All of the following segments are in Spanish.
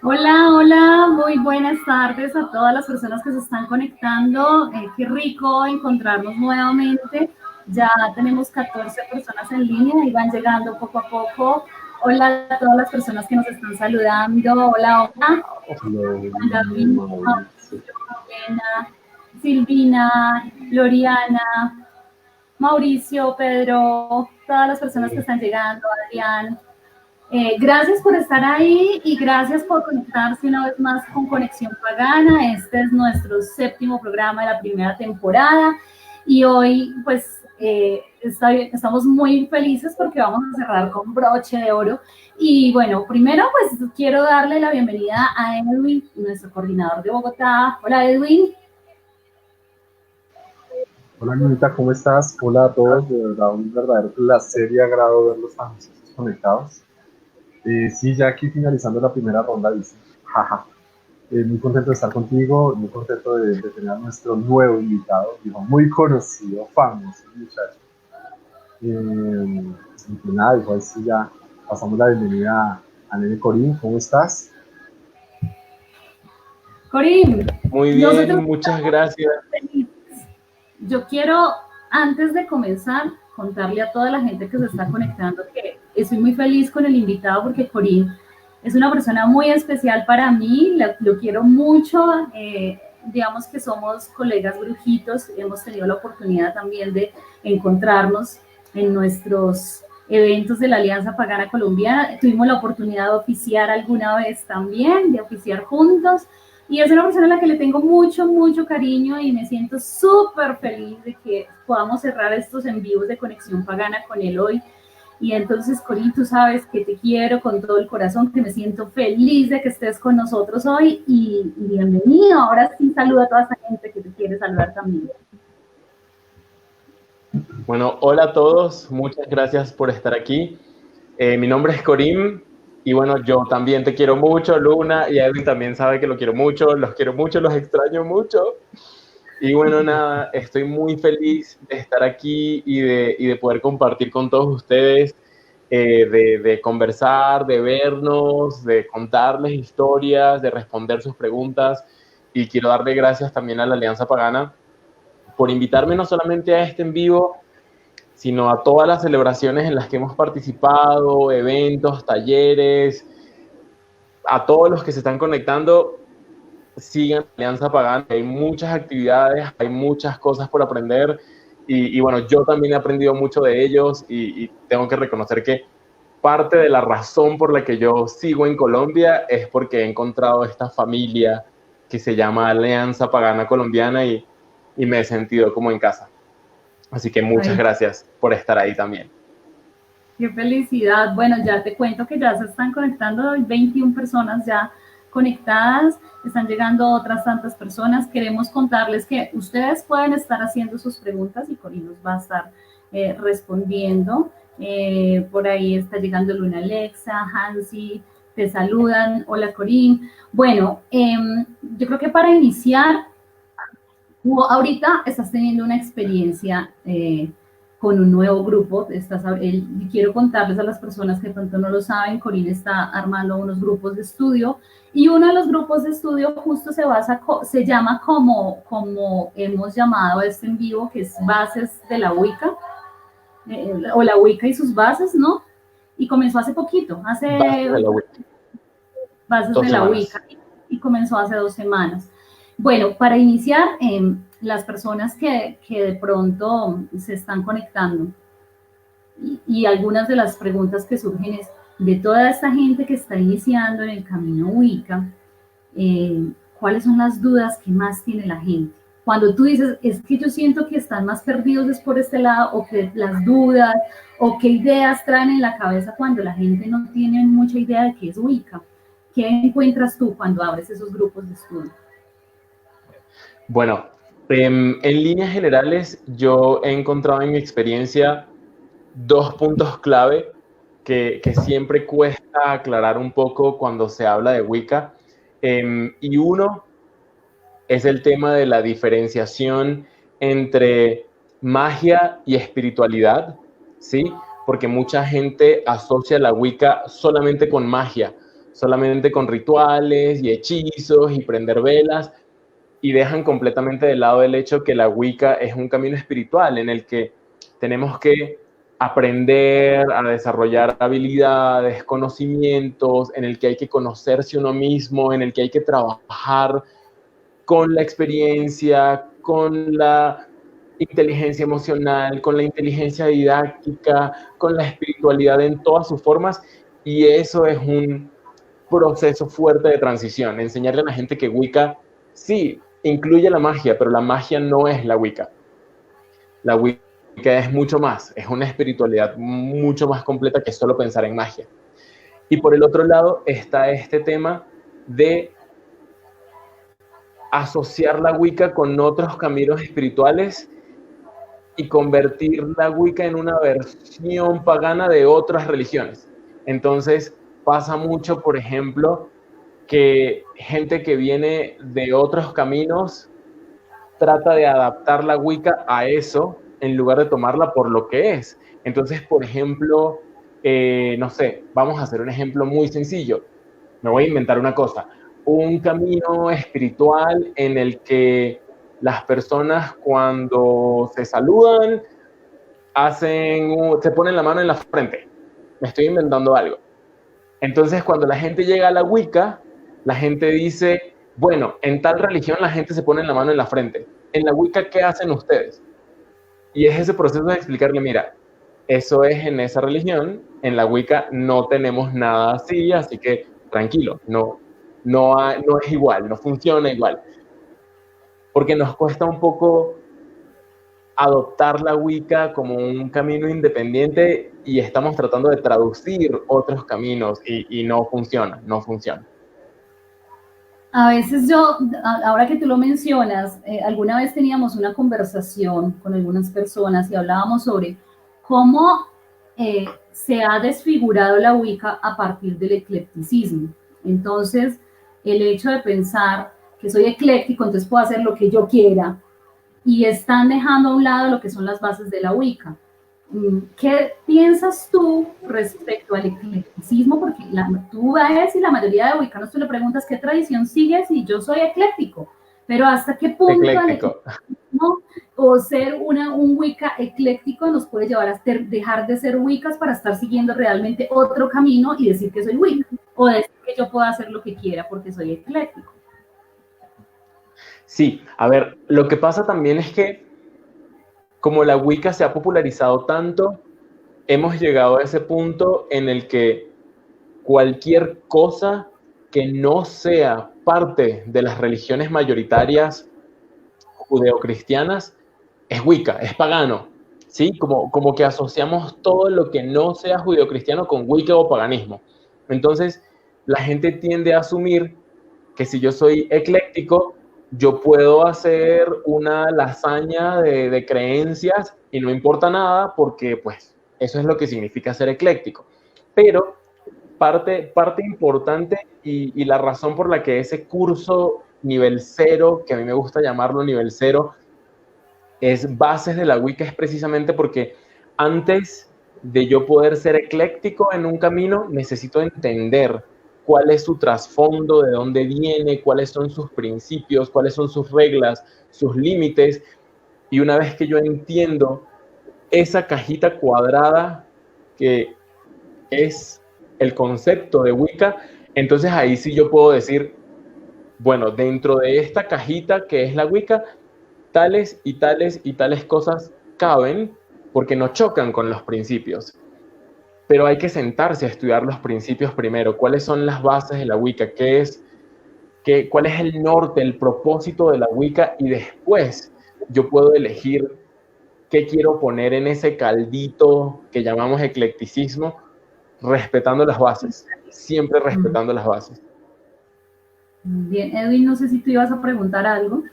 Hola, hola, muy buenas tardes a todas las personas que se están conectando. Qué rico encontrarnos nuevamente. Ya tenemos 14 personas en línea y van llegando poco a poco. Hola a todas las personas que nos están saludando. Hola, hola. David, Elena, Silvina, Loriana, Mauricio, Pedro, todas las personas que están llegando, Adrián. Gracias por estar ahí y gracias por conectarse una vez más con Conexión Pagana. Este es nuestro 7º programa de la primera temporada y hoy pues estamos muy felices porque vamos a cerrar con broche de oro. Y bueno, primero pues quiero darle la bienvenida a Edwin, nuestro coordinador de Bogotá. Hola Edwin. Hola Anita, ¿cómo estás? Hola a todos, de verdad un verdadero placer y agrado verlos tan conectados. Sí, ya aquí finalizando la primera ronda, dice. Jaja. Muy contento de estar contigo, muy contento de tener a nuestro nuevo invitado, dijo, muy conocido, famoso muchacho. Y pues nada, dijo, ahí sí ya pasamos la bienvenida a Nene Corín, ¿cómo estás? Corín. Muy bien, muchas gracias. Yo quiero, antes de comenzar, contarle a toda la gente que se está conectando que estoy muy feliz con el invitado porque Corín es una persona muy especial para mí, lo quiero mucho, digamos que somos colegas brujitos, hemos tenido la oportunidad también de encontrarnos en nuestros eventos de la Alianza Pagana Colombiana, tuvimos la oportunidad de oficiar alguna vez también, de oficiar juntos, y es una persona a la que le tengo mucho, mucho cariño y me siento súper feliz de que podamos cerrar estos en vivos de Conexión Pagana con él hoy. Y entonces, Corín, tú sabes que te quiero con todo el corazón, que me siento feliz de que estés con nosotros hoy y bienvenido. Ahora sí, saluda a toda esa gente que te quiere saludar también. Bueno, hola a todos, muchas gracias por estar aquí. Mi nombre es Corín y bueno, yo también te quiero mucho, Luna, y Edwin también sabe que lo quiero mucho, los extraño mucho. Y bueno, nada, estoy muy feliz de estar aquí y de poder compartir con todos ustedes, de conversar, de vernos, de contarles historias, de responder sus preguntas. Y quiero darle gracias también a la Alianza Pagana por invitarme no solamente a este en vivo, sino a todas las celebraciones en las que hemos participado, eventos, talleres, a todos los que se están conectando. Sigan Alianza Pagana, hay muchas actividades, hay muchas cosas por aprender y bueno, yo también he aprendido mucho de ellos y tengo que reconocer que parte de la razón por la que yo sigo en Colombia es porque he encontrado esta familia que se llama Alianza Pagana Colombiana y me he sentido como en casa. Así que muchas gracias por estar ahí también. Qué felicidad. Bueno, ya te cuento que ya se están conectando 21 personas ya conectadas, están llegando otras tantas personas. Queremos contarles que ustedes pueden estar haciendo sus preguntas y Corín nos va a estar respondiendo. Por ahí está llegando Luna Alexa, Hansi, te saludan. Hola Corín. Bueno, yo creo que para iniciar, ahorita estás teniendo una experiencia con un nuevo grupo. Quiero contarles a las personas que de pronto no lo saben, Corín está armando unos grupos de estudio y uno de los grupos de estudio justo se llama como hemos llamado a este en vivo, que es Bases de la Wicca, o la Wicca y sus bases, ¿no? Y comenzó hace poquito, Bases de la Wicca, y comenzó hace 2 semanas. Bueno, para iniciar, las personas que de pronto se están conectando y algunas de las preguntas que surgen es, de toda esta gente que está iniciando en el camino Wicca, ¿cuáles son las dudas que más tiene la gente? Cuando tú dices, es que yo siento que están más perdidos es por este lado, o que las dudas, o qué ideas traen en la cabeza cuando la gente no tiene mucha idea de qué es Wicca. ¿Qué encuentras tú cuando abres esos grupos de estudio? Bueno, en líneas generales, yo he encontrado en mi experiencia dos puntos clave que siempre cuesta aclarar un poco cuando se habla de Wicca. Y uno es el tema de la diferenciación entre magia y espiritualidad, ¿sí? Porque mucha gente asocia la Wicca solamente con magia, solamente con rituales y hechizos y prender velas, y dejan completamente de lado el hecho que la Wicca es un camino espiritual en el que tenemos que aprender a desarrollar habilidades, conocimientos, en el que hay que conocerse uno mismo, en el que hay que trabajar con la experiencia, con la inteligencia emocional, con la inteligencia didáctica, con la espiritualidad en todas sus formas, y eso es un proceso fuerte de transición, enseñarle a la gente que Wicca sí incluye la magia, pero la magia no es la Wicca. La Wicca es mucho más, es una espiritualidad mucho más completa que solo pensar en magia. Y por el otro lado está este tema de asociar la Wicca con otros caminos espirituales y convertir la Wicca en una versión pagana de otras religiones. Entonces pasa mucho, por ejemplo, que gente que viene de otros caminos trata de adaptar la Wicca a eso en lugar de tomarla por lo que es. Entonces, por ejemplo, no sé, vamos a hacer un ejemplo muy sencillo. Me voy a inventar una cosa. Un camino espiritual en el que las personas cuando se saludan se ponen la mano en la frente. Me estoy inventando algo. Entonces, cuando la gente llega a la Wicca, la gente dice, bueno, en tal religión la gente se pone la mano en la frente. En la Wicca, ¿qué hacen ustedes? Y es ese proceso de explicarle, mira, eso es en esa religión, en la Wicca no tenemos nada así que tranquilo, no es igual, no funciona igual. Porque nos cuesta un poco adoptar la Wicca como un camino independiente y estamos tratando de traducir otros caminos y no funciona. A veces ahora que tú lo mencionas, alguna vez teníamos una conversación con algunas personas y hablábamos sobre cómo se ha desfigurado la Wicca a partir del eclecticismo. Entonces, el hecho de pensar que soy ecléctico, entonces puedo hacer lo que yo quiera, y están dejando a un lado lo que son las bases de la Wicca. ¿Qué piensas tú respecto al eclecticismo? Porque tú ves y la mayoría de wiccanos tú le preguntas qué tradición sigues y yo soy ecléctico, pero ¿hasta qué punto el eclecticismo o ser un wicca ecléctico nos puede llevar a dejar de ser wiccas para estar siguiendo realmente otro camino y decir que soy wicca? O decir que yo puedo hacer lo que quiera porque soy ecléctico. Sí, a ver, lo que pasa también es que como la Wicca se ha popularizado tanto, hemos llegado a ese punto en el que cualquier cosa que no sea parte de las religiones mayoritarias judeocristianas es Wicca, es pagano, ¿sí? Como que asociamos todo lo que no sea judeocristiano con Wicca o paganismo. Entonces, la gente tiende a asumir que si yo soy ecléctico, yo puedo hacer una lasaña de creencias y no importa nada porque, pues, eso es lo que significa ser ecléctico. Pero parte importante y la razón por la que ese curso nivel 0, que a mí me gusta llamarlo nivel 0, es bases de la Wicca, es precisamente porque antes de yo poder ser ecléctico en un camino, necesito entender cuál es su trasfondo, de dónde viene, cuáles son sus principios, cuáles son sus reglas, sus límites. Y una vez que yo entiendo esa cajita cuadrada que es el concepto de Wicca, entonces ahí sí yo puedo decir, bueno, dentro de esta cajita que es la Wicca, tales y tales y tales cosas caben porque no chocan con los principios. Pero hay que sentarse a estudiar los principios primero. ¿Cuáles son las bases de la Wicca? ¿Qué es cuál es el norte, el propósito de la Wicca, y después yo puedo elegir qué quiero poner en ese caldito que llamamos eclecticismo, respetando las bases, siempre respetando las bases. Bien, Edwin, no sé si tú ibas a preguntar algo.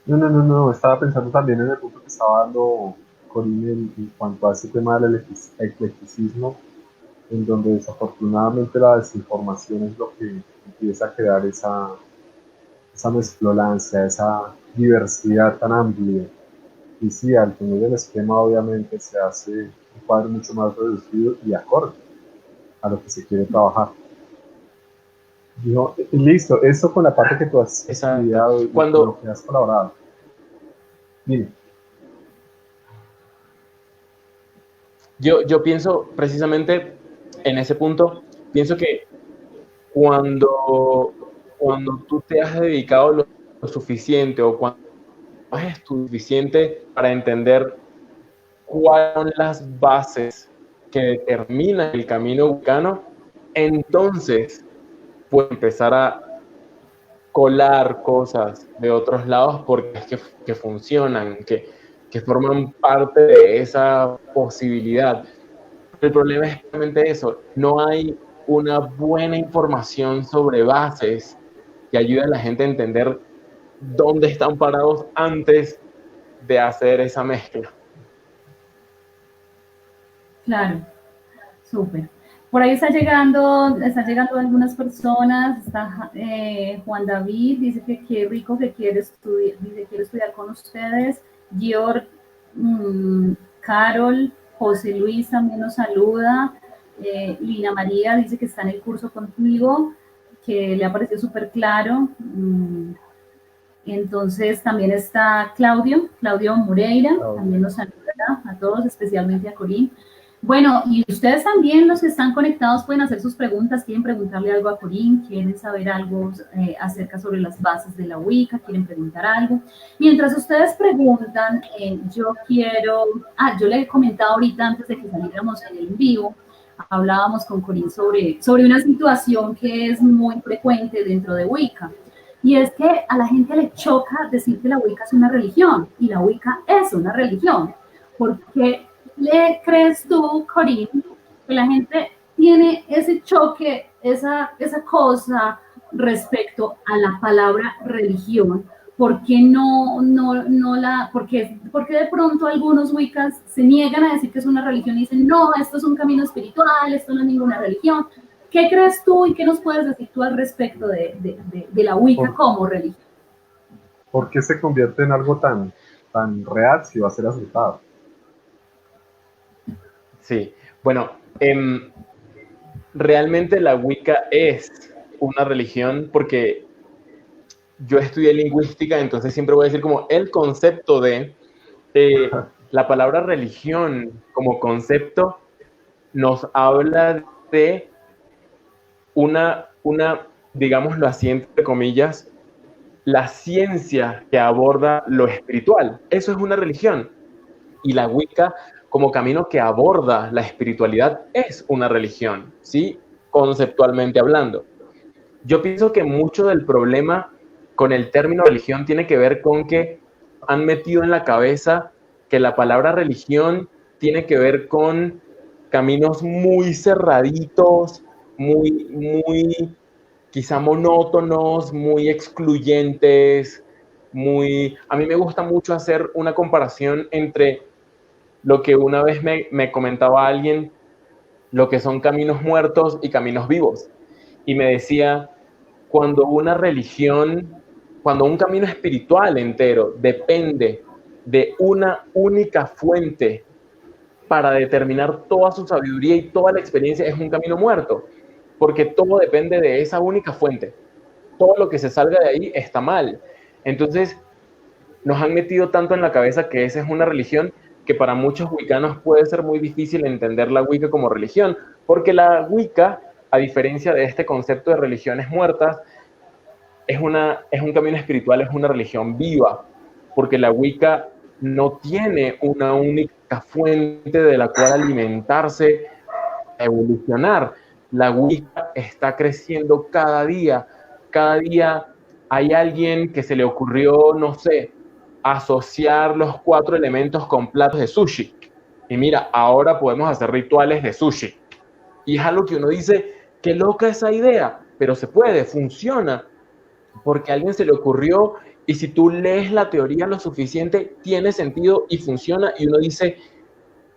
No, estaba pensando también en el punto que estaba dando Corinne en cuanto a ese tema del eclecticismo, en donde desafortunadamente la desinformación es lo que empieza a crear esa mezclolancia, esa diversidad tan amplia. Y sí, al tener el esquema obviamente se hace un cuadro mucho más reducido y acorde a lo que se quiere trabajar. Dijo, listo, eso con la parte que tú has estudiado y con lo que has colaborado. Dime. Yo pienso precisamente en ese punto, pienso que cuando tú te has dedicado lo suficiente o cuando has estudiado suficiente para entender cuáles son las bases que determinan el camino wiccano, entonces puedes empezar a colar cosas de otros lados porque es que funcionan, que forman parte de esa posibilidad. El problema es realmente eso, no hay una buena información sobre bases que ayude a la gente a entender dónde están parados antes de hacer esa mezcla. Claro, súper. Por ahí están llegando algunas personas. Está Juan David, dice que qué rico que quiere estudiar, dice quiere estudiar con ustedes. Georg, Carol, José Luis también nos saluda. Lina María dice que está en el curso contigo, que le ha parecido súper claro. Entonces también está Claudio Moreira, también nos saluda a todos, especialmente a Corín. Bueno, y ustedes también, los que están conectados, pueden hacer sus preguntas, quieren preguntarle algo a Corín, quieren saber algo acerca sobre las bases de la Wicca, quieren preguntar algo. Mientras ustedes preguntan, yo le he comentado ahorita antes de que saliéramos en el en vivo, hablábamos con Corín sobre una situación que es muy frecuente dentro de Wicca. Y es que a la gente le choca decir que la Wicca es una religión, y la Wicca es una religión. ¿Por qué le crees tú, Corín, que la gente tiene ese choque, esa cosa respecto a la palabra religión? ¿Por qué por qué de pronto algunos Wiccas se niegan a decir que es una religión y dicen, no, esto es un camino espiritual, esto no es ninguna religión? ¿Qué crees tú y qué nos puedes decir tú al respecto de la Wicca como religión? ¿Por qué se convierte en algo tan real si va a ser aceptado? Sí, bueno, realmente la Wicca es una religión porque yo estudié lingüística, entonces siempre voy a decir como el concepto de la palabra religión como concepto nos habla de una, digámoslo así, entre comillas, la ciencia que aborda lo espiritual. Eso es una religión. Y la Wicca, como camino que aborda la espiritualidad, es una religión, ¿sí? Conceptualmente hablando. Yo pienso que mucho del problema con el término religión tiene que ver con que han metido en la cabeza que la palabra religión tiene que ver con caminos muy cerraditos, muy quizá monótonos, muy excluyentes, A mí me gusta mucho hacer una comparación entre lo que una vez me comentaba alguien, lo que son caminos muertos y caminos vivos. Y me decía, cuando una religión, cuando un camino espiritual entero depende de una única fuente para determinar toda su sabiduría y toda la experiencia, es un camino muerto, porque todo depende de esa única fuente. Todo lo que se salga de ahí está mal. Entonces, nos han metido tanto en la cabeza que esa es una religión que para muchos wiccanos puede ser muy difícil entender la Wicca como religión, porque la Wicca, a diferencia de este concepto de religiones muertas, es un camino espiritual, es una religión viva, porque la Wicca no tiene una única fuente de la cual alimentarse, evolucionar. La Wicca está creciendo cada día cada día hay alguien que se le ocurrió, no sé, asociar los 4 elementos con platos de sushi. Y mira, ahora podemos hacer rituales de sushi. Y es algo que uno dice, qué loca esa idea, pero se puede, funciona, porque a alguien se le ocurrió y si tú lees la teoría lo suficiente, tiene sentido y funciona. Y uno dice,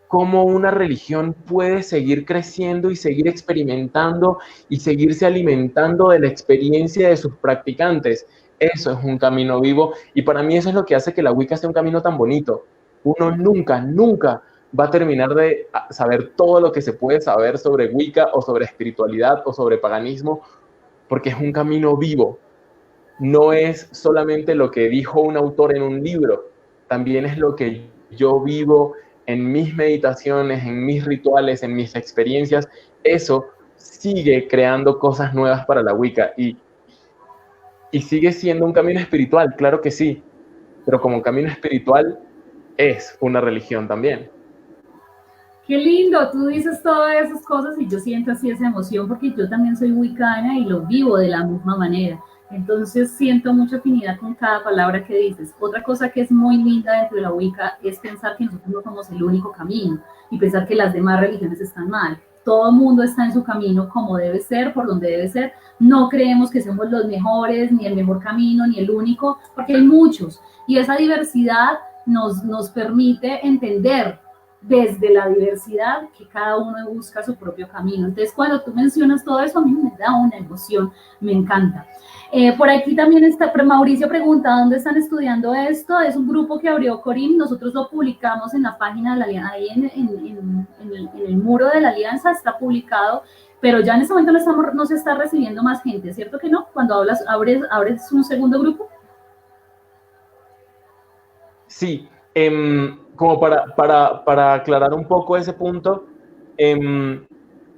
¿cómo una religión puede seguir creciendo y seguir experimentando y seguirse alimentando de la experiencia de sus practicantes? Eso es un camino vivo y para mí eso es lo que hace que la Wicca sea un camino tan bonito. Uno nunca va a terminar de saber todo lo que se puede saber sobre Wicca o sobre espiritualidad o sobre paganismo, porque es un camino vivo. No es solamente lo que dijo un autor en un libro, también es lo que yo vivo en mis meditaciones, en mis rituales, en mis experiencias. Eso sigue creando cosas nuevas para la Wicca y sigue siendo un camino espiritual, claro que sí, pero como camino espiritual es una religión también. Qué lindo, tú dices todas esas cosas y yo siento así esa emoción porque yo también soy wicana y lo vivo de la misma manera. Entonces siento mucha afinidad con cada palabra que dices. Otra cosa que es muy linda dentro de la Wicca es pensar que nosotros no somos el único camino y pensar que las demás religiones están mal. Todo el mundo está en su camino como debe ser, por donde debe ser. No creemos que somos los mejores, ni el mejor camino, ni el único, porque hay muchos. Y esa diversidad nos permite entender desde la diversidad que cada uno busca su propio camino. Entonces, cuando tú mencionas todo eso, a mí me da una emoción, me encanta. Por aquí también está, Mauricio pregunta, ¿dónde están estudiando esto? Es un grupo que abrió Corim, nosotros lo publicamos en la página de la Alianza, ahí en el muro de la Alianza está publicado, pero ya en este momento no se está recibiendo más gente, ¿cierto que no? Cuando abres un segundo grupo. Sí, como para aclarar un poco ese punto,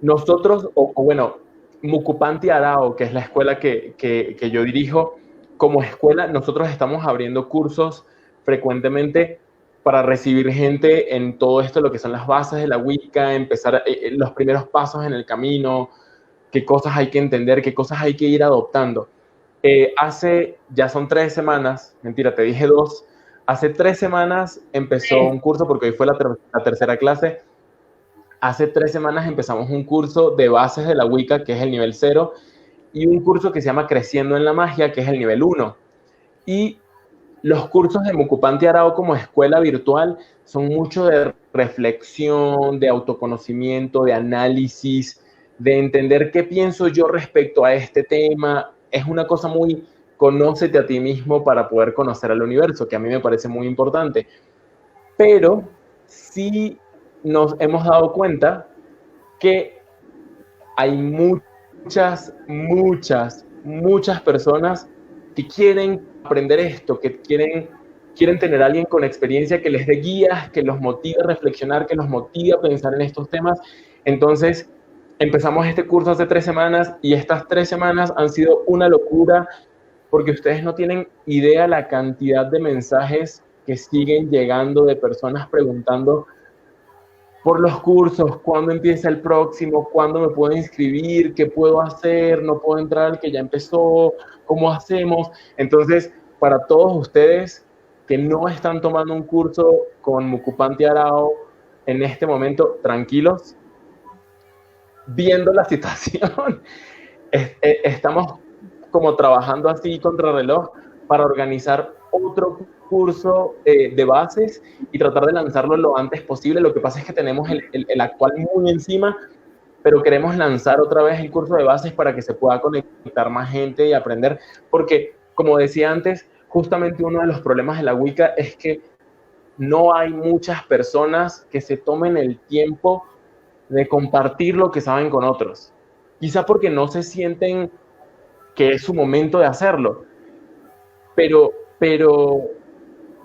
nosotros, bueno, Mucupanti Arao, que es la escuela que yo dirijo, como escuela nosotros estamos abriendo cursos frecuentemente para recibir gente en todo esto, lo que son las bases de la Wicca, empezar los primeros pasos en el camino, qué cosas hay que entender, qué cosas hay que ir adoptando. Ya son 3 semanas, mentira, te dije 2. Hace 3 semanas empezó un curso, porque hoy fue la tercera clase. Hace 3 semanas empezamos un curso de bases de la Wicca, que es el nivel 0, y un curso que se llama Creciendo en la Magia, que es el nivel 1. Y los cursos de Mucupanti Arao como escuela virtual son mucho de reflexión, de autoconocimiento, de análisis, de entender qué pienso yo respecto a este tema. Es una cosa muy conócete a ti mismo para poder conocer al universo, que a mí me parece muy importante. Pero sí nos hemos dado cuenta que hay muchas personas que quieren aprender esto, que quieren tener a alguien con experiencia que les dé guías, que los motive a reflexionar, que los motive a pensar en estos temas. Entonces, empezamos este curso hace 3 semanas y estas 3 semanas han sido una locura porque ustedes no tienen idea la cantidad de mensajes que siguen llegando de personas preguntando por los cursos, cuándo empieza el próximo, cuándo me puedo inscribir, qué puedo hacer, no puedo entrar al que ya empezó, cómo hacemos. Entonces, para todos ustedes que no están tomando un curso con Mucupanti Arao en este momento, tranquilos, viendo la situación, estamos como trabajando así contrarreloj para organizar otro curso de bases y tratar de lanzarlo lo antes posible. Lo que pasa es que tenemos el actual muy encima, pero queremos lanzar otra vez el curso de bases para que se pueda conectar más gente y aprender, porque como decía antes, justamente uno de los problemas de la Wicca es que no hay muchas personas que se tomen el tiempo de compartir lo que saben con otros. Quizá porque no se sienten que es su momento de hacerlo, pero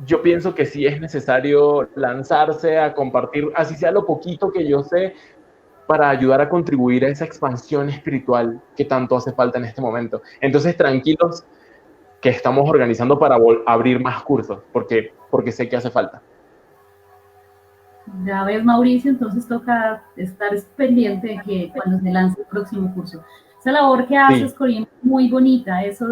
yo pienso que sí es necesario lanzarse a compartir, así sea lo poquito que yo sé, para ayudar a contribuir a esa expansión espiritual que tanto hace falta en este momento. Entonces, tranquilos que estamos organizando para abrir más cursos, porque sé que hace falta. Ya ves, Mauricio, entonces toca estar pendiente de que cuando se lance el próximo curso. Esa labor que haces, Corín, muy bonita, eso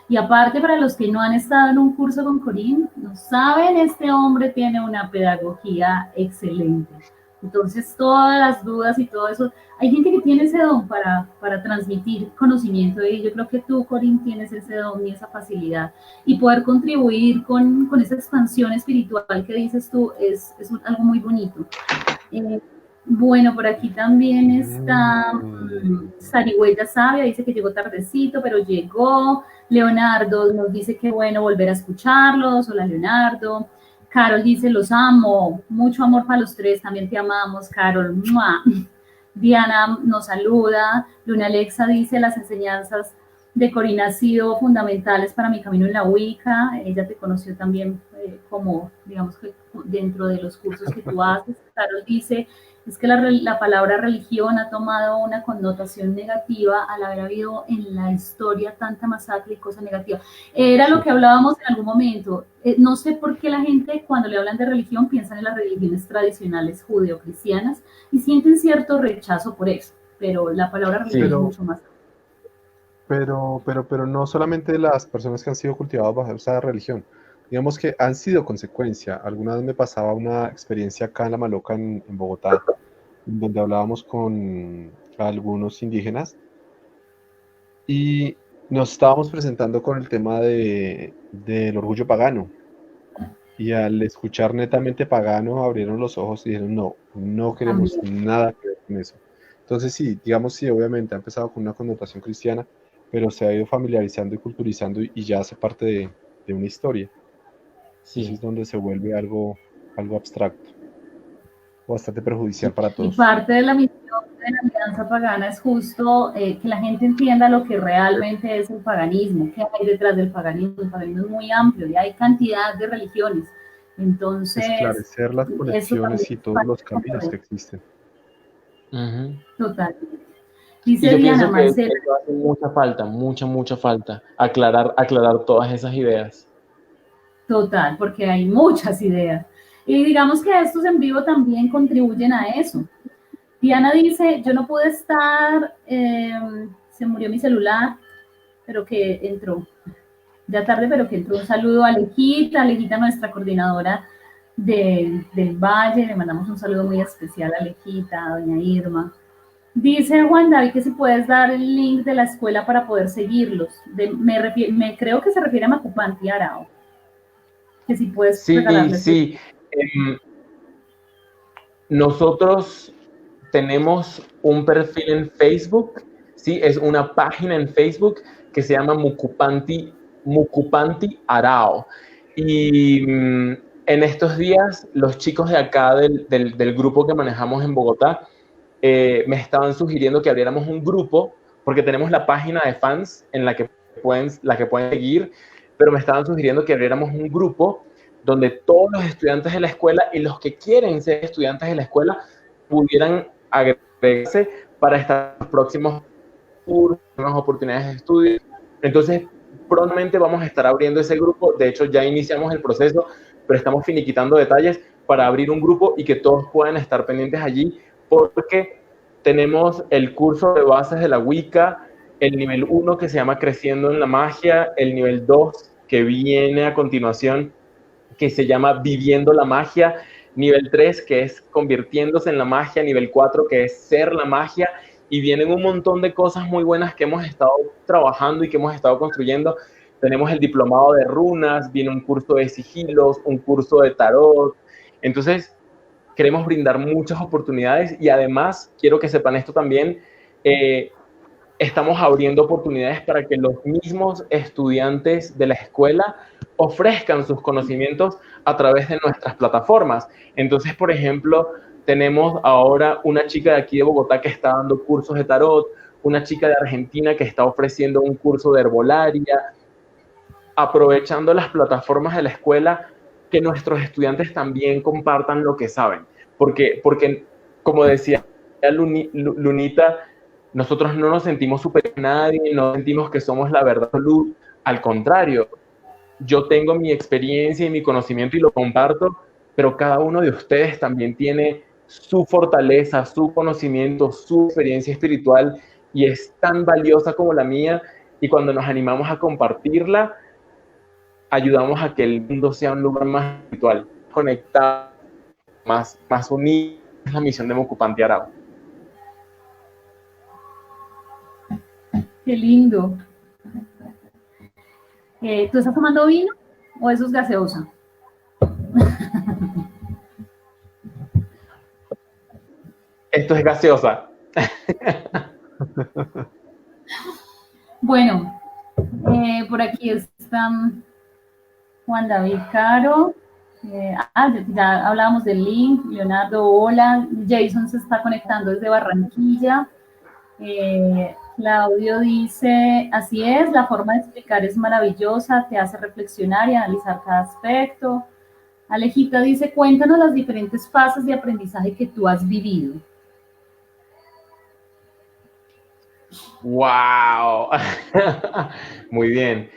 y aparte para los que no han estado en un curso con Corín, no saben, este hombre tiene una pedagogía excelente. Entonces, todas las dudas y todo eso, hay gente que tiene ese don para transmitir conocimiento y yo creo que tú, Corín, tienes ese don y esa facilidad. Y poder contribuir con esa expansión espiritual que dices tú es algo muy bonito. Bueno, por aquí también está Sarigüeya Sabia, dice que llegó tardecito, pero llegó. Leonardo nos dice que bueno volver a escucharlos. Hola, Leonardo. Carol dice, los amo, mucho amor para los tres, también te amamos, Carol. ¡Mua! Diana nos saluda. Luna Alexa dice, las enseñanzas de Corina han sido fundamentales para mi camino en la Wicca. Ella te conoció también como, digamos, que dentro de los cursos que tú haces. Carol dice, es que la palabra religión ha tomado una connotación negativa al haber habido en la historia tanta masacre y cosa negativa. Era lo que hablábamos en algún momento. No sé por qué la gente cuando le hablan de religión piensan en las religiones tradicionales judeocristianas y sienten cierto rechazo por eso, pero la palabra religión es mucho más. Pero no solamente las personas que han sido cultivadas bajo esa religión, digamos que han sido consecuencia. Alguna vez me pasaba una experiencia acá en La Maloca, en Bogotá, donde hablábamos con algunos indígenas y nos estábamos presentando con el tema del orgullo pagano. Y al escuchar netamente pagano, abrieron los ojos y dijeron, no queremos nada que ver con eso. Entonces sí, digamos sí, obviamente ha empezado con una connotación cristiana, pero se ha ido familiarizando y culturizando y ya hace parte de una historia. Sí. Eso es donde se vuelve algo abstracto, bastante perjudicial para todos. Y parte de la misión de la Alianza Pagana es justo que la gente entienda lo que realmente es el paganismo, qué hay detrás del paganismo. El paganismo es muy amplio y hay cantidad de religiones. Entonces, esclarecer las conexiones y todos los caminos que existen. Total. Dice Diana Marcela. Que hace mucha falta, mucha falta aclarar todas esas ideas. Total, porque hay muchas ideas. Y digamos que estos en vivo también contribuyen a eso. Diana dice, yo no pude estar, se murió mi celular, pero que entró, ya tarde, pero que entró. Un saludo a Alejita, nuestra coordinadora del Valle, le mandamos un saludo muy especial a Alejita, a doña Irma. Dice Juan David que si puedes dar el link de la escuela para poder seguirlos. Creo que se refiere a Macupanti Arao. Que si puedes regalarles. Sí. Nosotros tenemos un perfil en Facebook, ¿sí? Es una página en Facebook que se llama Mucupanti Arao. Y en estos días, los chicos de acá del grupo que manejamos en Bogotá me estaban sugiriendo que abriéramos un grupo, porque tenemos la página de fans en la que pueden seguir, pero me estaban sugiriendo que abriéramos un grupo donde todos los estudiantes de la escuela y los que quieren ser estudiantes de la escuela pudieran agregarse para estar en los próximos cursos, nuevas oportunidades de estudio. Entonces, prontamente vamos a estar abriendo ese grupo. De hecho, ya iniciamos el proceso, pero estamos finiquitando detalles para abrir un grupo y que todos puedan estar pendientes allí, porque tenemos el curso de bases de la Wicca, el nivel 1 que se llama Creciendo en la Magia, el nivel 2 que viene a continuación que se llama Viviendo la Magia, nivel 3 que es Convirtiéndose en la Magia, nivel 4 que es Ser la Magia, y vienen un montón de cosas muy buenas que hemos estado trabajando y que hemos estado construyendo. Tenemos el diplomado de runas, viene un curso de sigilos, un curso de tarot. Entonces, queremos brindar muchas oportunidades y además, quiero que sepan esto también, estamos abriendo oportunidades para que los mismos estudiantes de la escuela ofrezcan sus conocimientos a través de nuestras plataformas. Entonces, por ejemplo, tenemos ahora una chica de aquí de Bogotá que está dando cursos de tarot, una chica de Argentina que está ofreciendo un curso de herbolaria, aprovechando las plataformas de la escuela, que nuestros estudiantes también compartan lo que saben. Porque como decía Lunita, nosotros no nos sentimos superiores a nadie, no sentimos que somos la verdad absoluta. Al contrario, yo tengo mi experiencia y mi conocimiento y lo comparto, pero cada uno de ustedes también tiene su fortaleza, su conocimiento, su experiencia espiritual, y es tan valiosa como la mía, y cuando nos animamos a compartirla, ayudamos a que el mundo sea un lugar más espiritual, conectado, más unido. Es la misión de Mocupante Arao. Qué lindo. ¿Tú estás tomando vino o eso es gaseosa? Esto es gaseosa. Bueno, por aquí están Juan David Caro. Ya hablábamos del link. Leonardo, hola. Jason se está conectando desde Barranquilla. Claudio dice, así es, la forma de explicar es maravillosa, te hace reflexionar y analizar cada aspecto. Alejita dice, cuéntanos las diferentes fases de aprendizaje que tú has vivido. ¡Wow! Muy bien.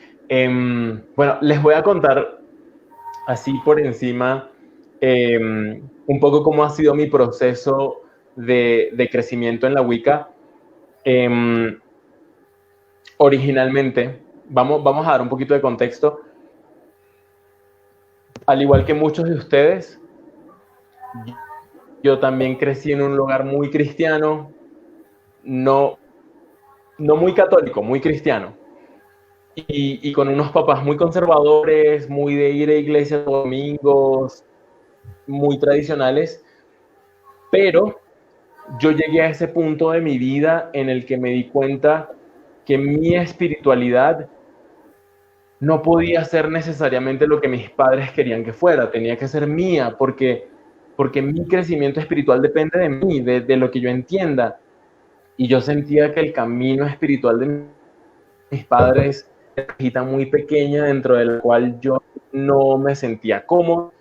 Bueno, les voy a contar así por encima un poco cómo ha sido mi proceso de crecimiento en la Wicca. Originalmente, vamos a dar un poquito de contexto. Al igual que muchos de ustedes, yo también crecí en un lugar muy cristiano, no muy católico, muy cristiano. Y con unos papás muy conservadores, muy de ir a iglesia los domingos, muy tradicionales. Pero yo llegué a ese punto de mi vida en el que me di cuenta que mi espiritualidad no podía ser necesariamente lo que mis padres querían que fuera, tenía que ser mía, porque mi crecimiento espiritual depende de mí, de lo que yo entienda. Y yo sentía que el camino espiritual de mis padres era una cajita muy pequeña dentro de la cual yo no me sentía cómodo,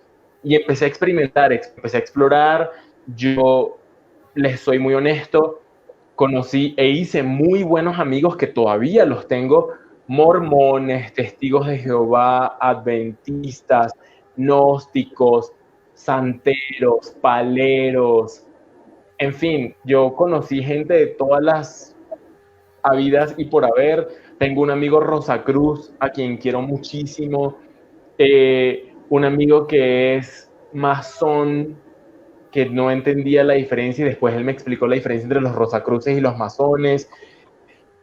y empecé a experimentar, empecé a explorar. Yo les soy muy honesto, conocí e hice muy buenos amigos que todavía los tengo, mormones, testigos de Jehová, adventistas, gnósticos, santeros, paleros, en fin, yo conocí gente de todas las habidas y por haber. Tengo un amigo Rosacruz, a quien quiero muchísimo, un amigo que es masón, que no entendía la diferencia y después él me explicó la diferencia entre los Rosacruces y los masones.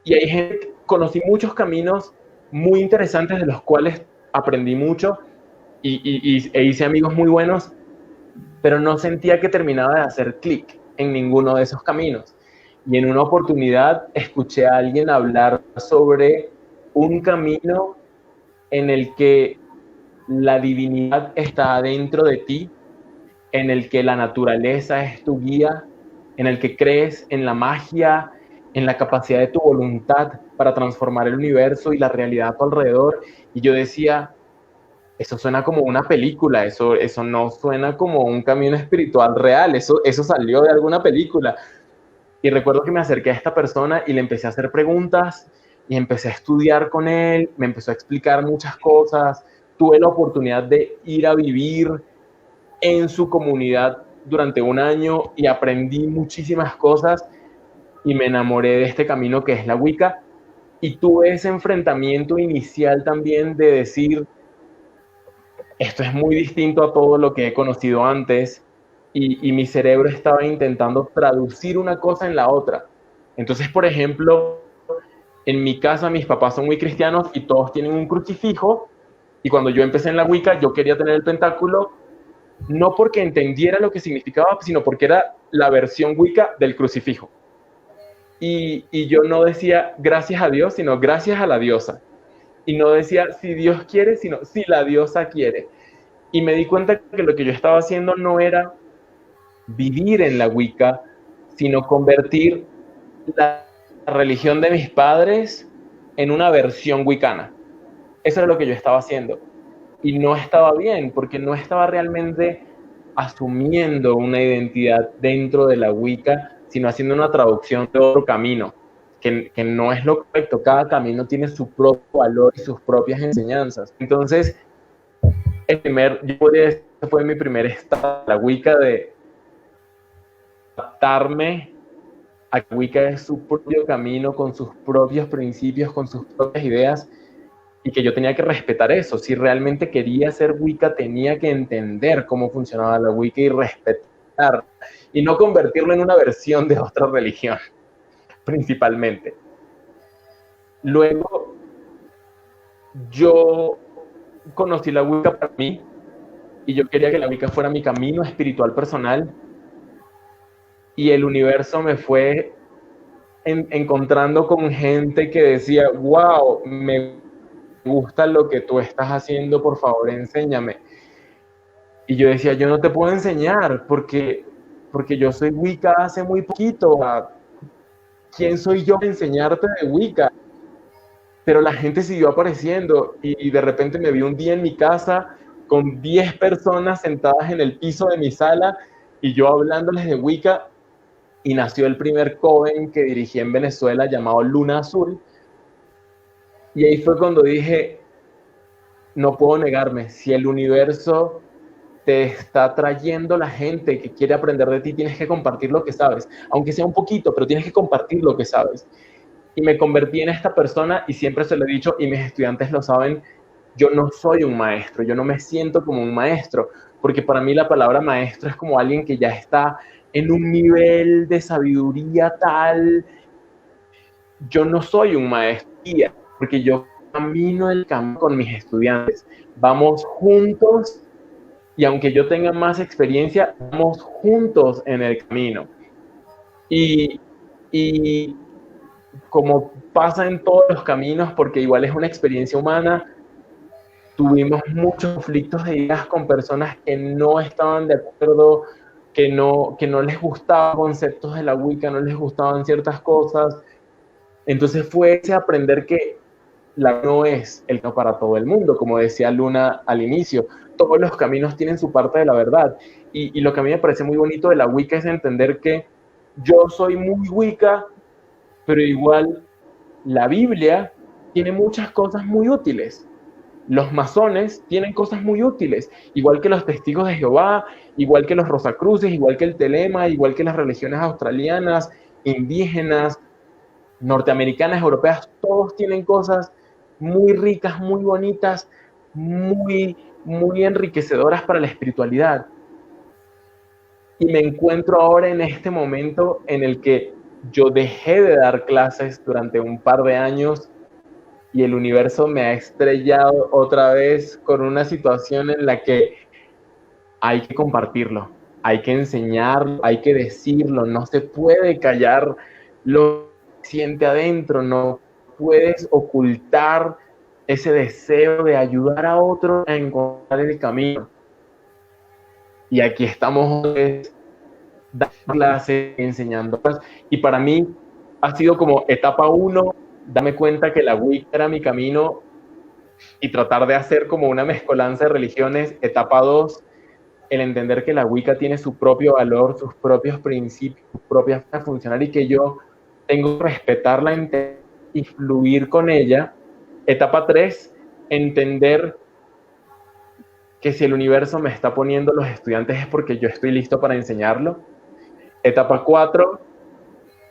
Y hay gente, conocí muchos caminos muy interesantes de los cuales aprendí mucho e hice amigos muy buenos, pero no sentía que terminaba de hacer clic en ninguno de esos caminos. Y en una oportunidad escuché a alguien hablar sobre un camino en el que la divinidad está dentro de ti, en el que la naturaleza es tu guía, en el que crees en la magia, en la capacidad de tu voluntad para transformar el universo y la realidad a tu alrededor. Y yo decía, eso suena como una película, eso no suena como un camino espiritual real, eso salió de alguna película. Y recuerdo que me acerqué a esta persona y le empecé a hacer preguntas y empecé a estudiar con él, me empezó a explicar muchas cosas, tuve la oportunidad de ir a vivir en su comunidad durante un año y aprendí muchísimas cosas y me enamoré de este camino que es la Wicca, y tuve ese enfrentamiento inicial también de decir, esto es muy distinto a todo lo que he conocido antes, y mi cerebro estaba intentando traducir una cosa en la otra. Entonces, por ejemplo, en mi casa mis papás son muy cristianos y todos tienen un crucifijo, y cuando yo empecé en la Wicca yo quería tener el pentáculo, no porque entendiera lo que significaba, sino porque era la versión Wicca del crucifijo. Y yo no decía gracias a Dios, sino gracias a la diosa. Y no decía si Dios quiere, sino si la diosa quiere. Y me di cuenta que lo que yo estaba haciendo no era vivir en la Wicca, sino convertir la religión de mis padres en una versión wicana. Eso era lo que yo estaba haciendo. Y no estaba bien, porque no estaba realmente asumiendo una identidad dentro de la Wicca, sino haciendo una traducción de otro camino, que no es lo correcto. Cada camino tiene su propio valor y sus propias enseñanzas. Entonces, yo podría decir que fue mi primer estado en la Wicca, de adaptarme a que Wicca es su propio camino, con sus propios principios, con sus propias ideas, y que yo tenía que respetar eso. Si realmente quería ser Wicca, tenía que entender cómo funcionaba la Wicca y respetar, y no convertirlo en una versión de otra religión, principalmente. Luego, yo conocí la Wicca para mí, y yo quería que la Wicca fuera mi camino espiritual personal, y el universo me fue encontrando con gente que decía, wow, me gusta lo que tú estás haciendo, por favor, enséñame. Y yo decía, yo no te puedo enseñar porque yo soy Wicca hace muy poquito. ¿Quién soy yo para enseñarte de Wicca? Pero la gente siguió apareciendo y de repente me vi un día en mi casa con 10 personas sentadas en el piso de mi sala y yo hablándoles de Wicca, y nació el primer coven que dirigí en Venezuela llamado Luna Azul. Y ahí fue cuando dije, no puedo negarme, si el universo te está trayendo la gente que quiere aprender de ti, tienes que compartir lo que sabes, aunque sea un poquito, pero tienes que compartir lo que sabes. Y me convertí en esta persona, y siempre se lo he dicho, y mis estudiantes lo saben, yo no soy un maestro, yo no me siento como un maestro, porque para mí la palabra maestro es como alguien que ya está en un nivel de sabiduría tal. Yo no soy un maestro, porque yo camino el camino con mis estudiantes, vamos juntos, y aunque yo tenga más experiencia, vamos juntos en el camino. Y como pasa en todos los caminos, porque igual es una experiencia humana, tuvimos muchos conflictos de ideas con personas que no estaban de acuerdo, que no les gustaban conceptos de la Wicca, no les gustaban ciertas cosas. Entonces fue ese aprender que la no es el camino para todo el mundo, como decía Luna al inicio. Todos los caminos tienen su parte de la verdad. Y lo que a mí me parece muy bonito de la Wicca es entender que yo soy muy Wicca, pero igual la Biblia tiene muchas cosas muy útiles. Los masones tienen cosas muy útiles, igual que los testigos de Jehová, igual que los Rosacruces, igual que el Telema, igual que las religiones australianas, indígenas, norteamericanas, europeas. Todos tienen cosas muy ricas, muy bonitas, muy enriquecedoras para la espiritualidad. Y me encuentro ahora en este momento en el que yo dejé de dar clases durante un par de años y el universo me ha estrellado otra vez con una situación en la que hay que compartirlo, hay que enseñarlo, hay que decirlo, no se puede callar lo que siente adentro, no puedes ocultar ese deseo de ayudar a otro a encontrar el camino. Y aquí estamos dando clases, enseñando. Y para mí ha sido como etapa 1, darme cuenta que la Wicca era mi camino y tratar de hacer como una mezcolanza de religiones. Etapa 2, el entender que la Wicca tiene su propio valor, sus propios principios, sus propias formas de funcionar, y que yo tengo que respetarla y fluir con ella. Etapa 3, entender que si el universo me está poniendo los estudiantes es porque yo estoy listo para enseñarlo. Etapa 4,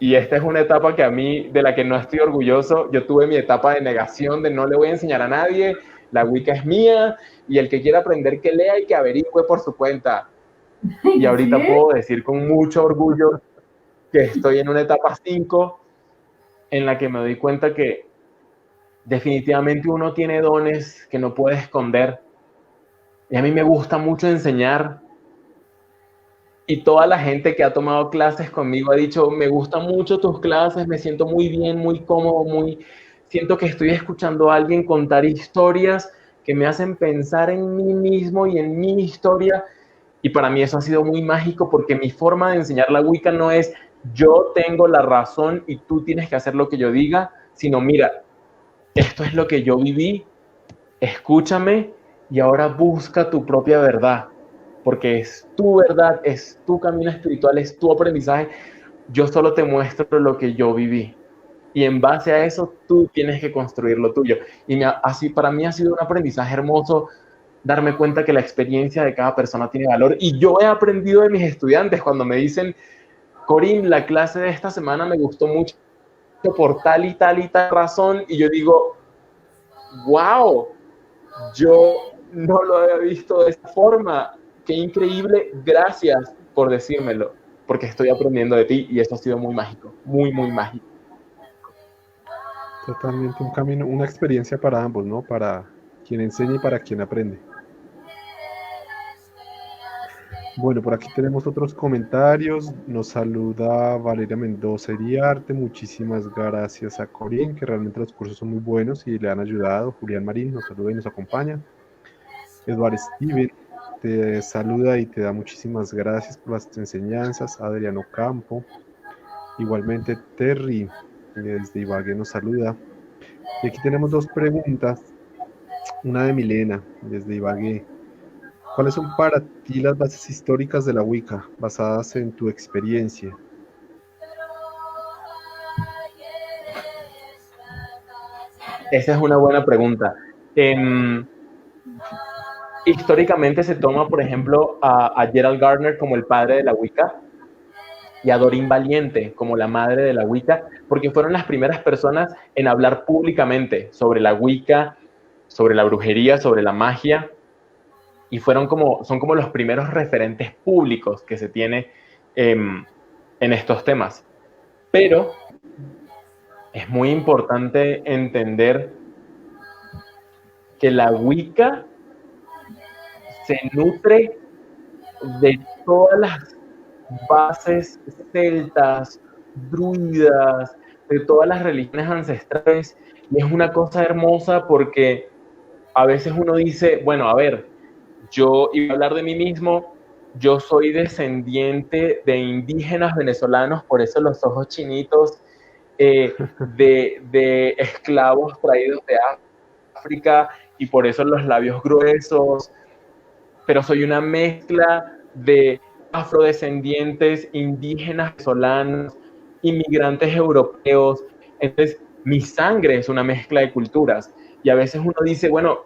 y esta es una etapa que a mí, de la que no estoy orgulloso, yo tuve mi etapa de negación, de no le voy a enseñar a nadie, la Wicca es mía, y el que quiera aprender que lea y que averigüe por su cuenta. Y ahorita puedo decir con mucho orgullo que estoy en una etapa 5, en la que me doy cuenta que definitivamente uno tiene dones que no puede esconder. Y a mí me gusta mucho enseñar. Y toda la gente que ha tomado clases conmigo ha dicho, me gustan mucho tus clases, me siento muy bien, muy cómodo, siento que estoy escuchando a alguien contar historias que me hacen pensar en mí mismo y en mi historia. Y para mí eso ha sido muy mágico, porque mi forma de enseñar la Wicca no es yo tengo la razón y tú tienes que hacer lo que yo diga, sino mira, esto es lo que yo viví, escúchame y ahora busca tu propia verdad, porque es tu verdad, es tu camino espiritual, es tu aprendizaje. Yo solo te muestro lo que yo viví, y en base a eso tú tienes que construir lo tuyo. Y así para mí ha sido un aprendizaje hermoso darme cuenta que la experiencia de cada persona tiene valor. Y yo he aprendido de mis estudiantes cuando me dicen, Corín, la clase de esta semana me gustó mucho por tal y tal y tal razón, y yo digo, wow, yo no lo había visto de esa forma, qué increíble, gracias por decírmelo, porque estoy aprendiendo de ti y eso ha sido muy mágico, muy, muy mágico. Totalmente un camino, una experiencia para ambos, ¿no? Para quien enseña y para quien aprende. Bueno, por aquí tenemos otros comentarios. Nos saluda Valeria Mendoza Iriarte. Muchísimas gracias a Corín, que realmente los cursos son muy buenos y le han ayudado. Julián Marín nos saluda y nos acompaña. Eduardo Steven te saluda y te da muchísimas gracias por las enseñanzas. Adriano Campo. Igualmente Terry desde Ibagué nos saluda. Y aquí tenemos dos preguntas. Una de Milena desde Ibagué. ¿Cuáles son para ti las bases históricas de la Wicca, basadas en tu experiencia? Esa es una buena pregunta. Históricamente se toma, por ejemplo, a Gerald Gardner como el padre de la Wicca y a Doreen Valiente como la madre de la Wicca, porque fueron las primeras personas en hablar públicamente sobre la Wicca, sobre la brujería, sobre la magia, y son como los primeros referentes públicos que se tiene en estos temas. Pero es muy importante entender que la Wicca se nutre de todas las bases celtas, druidas, de todas las religiones ancestrales, y es una cosa hermosa porque a veces uno dice, bueno, a ver, yo iba a hablar de mí mismo, yo soy descendiente de indígenas venezolanos, por eso los ojos chinitos, de esclavos traídos de África y por eso los labios gruesos, pero soy una mezcla de afrodescendientes, indígenas venezolanos, inmigrantes europeos. Entonces, mi sangre es una mezcla de culturas. Y a veces uno dice, bueno,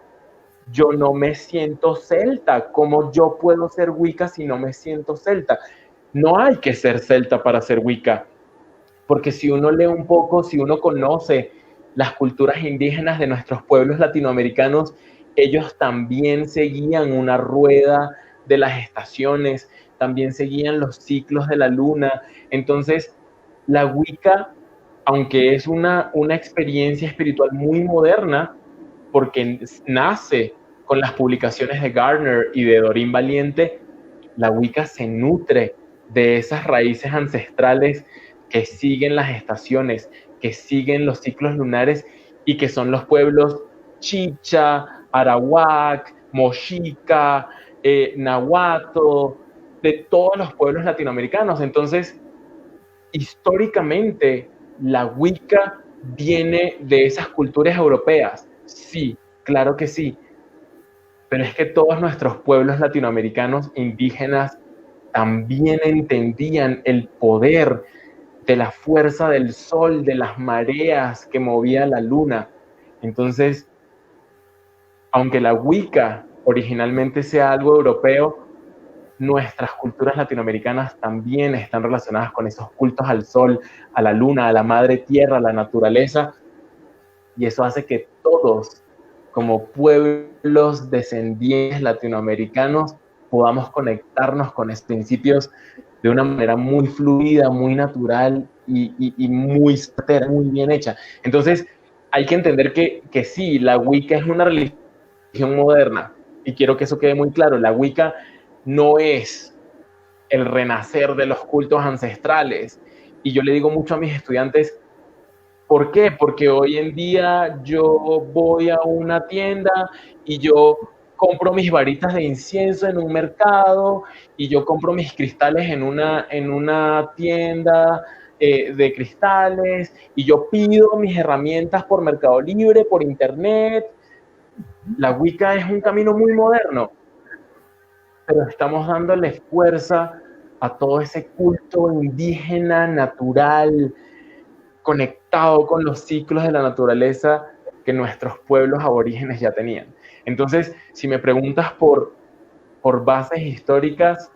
yo no me siento celta. ¿Cómo yo puedo ser Wicca si no me siento celta? No hay que ser celta para ser Wicca. Porque si uno lee un poco, si uno conoce las culturas indígenas de nuestros pueblos latinoamericanos, ellos también seguían una rueda de las estaciones, también seguían los ciclos de la luna. Entonces, la Wicca, aunque es una experiencia espiritual muy moderna, porque nace con las publicaciones de Gardner y de Doreen Valiente, la Wicca se nutre de esas raíces ancestrales que siguen las estaciones, que siguen los ciclos lunares y que son los pueblos Chicha, Arawak, Mochica, Nahuatl, de todos los pueblos latinoamericanos. Entonces, históricamente, la Wicca viene de esas culturas europeas. Sí, claro que sí. Pero es que todos nuestros pueblos latinoamericanos indígenas también entendían el poder de la fuerza del sol, de las mareas que movía la luna. Entonces, aunque la Wicca originalmente sea algo europeo, nuestras culturas latinoamericanas también están relacionadas con esos cultos al sol, a la luna, a la madre tierra, a la naturaleza, y eso hace que todos, como pueblos descendientes latinoamericanos, podamos conectarnos con estos principios de una manera muy fluida, muy natural y muy certera, muy bien hecha. Entonces, hay que entender que sí, la Wicca es una religión moderna, y quiero que eso quede muy claro. La Wicca no es el renacer de los cultos ancestrales. Y yo le digo mucho a mis estudiantes, ¿por qué? Porque hoy en día yo voy a una tienda y yo compro mis varitas de incienso en un mercado y yo compro mis cristales en una tienda de cristales y yo pido mis herramientas por Mercado Libre, por internet. La Wicca es un camino muy moderno, pero estamos dándole fuerza a todo ese culto indígena, natural, conectado con los ciclos de la naturaleza que nuestros pueblos aborígenes ya tenían. Entonces, si me preguntas por bases históricas,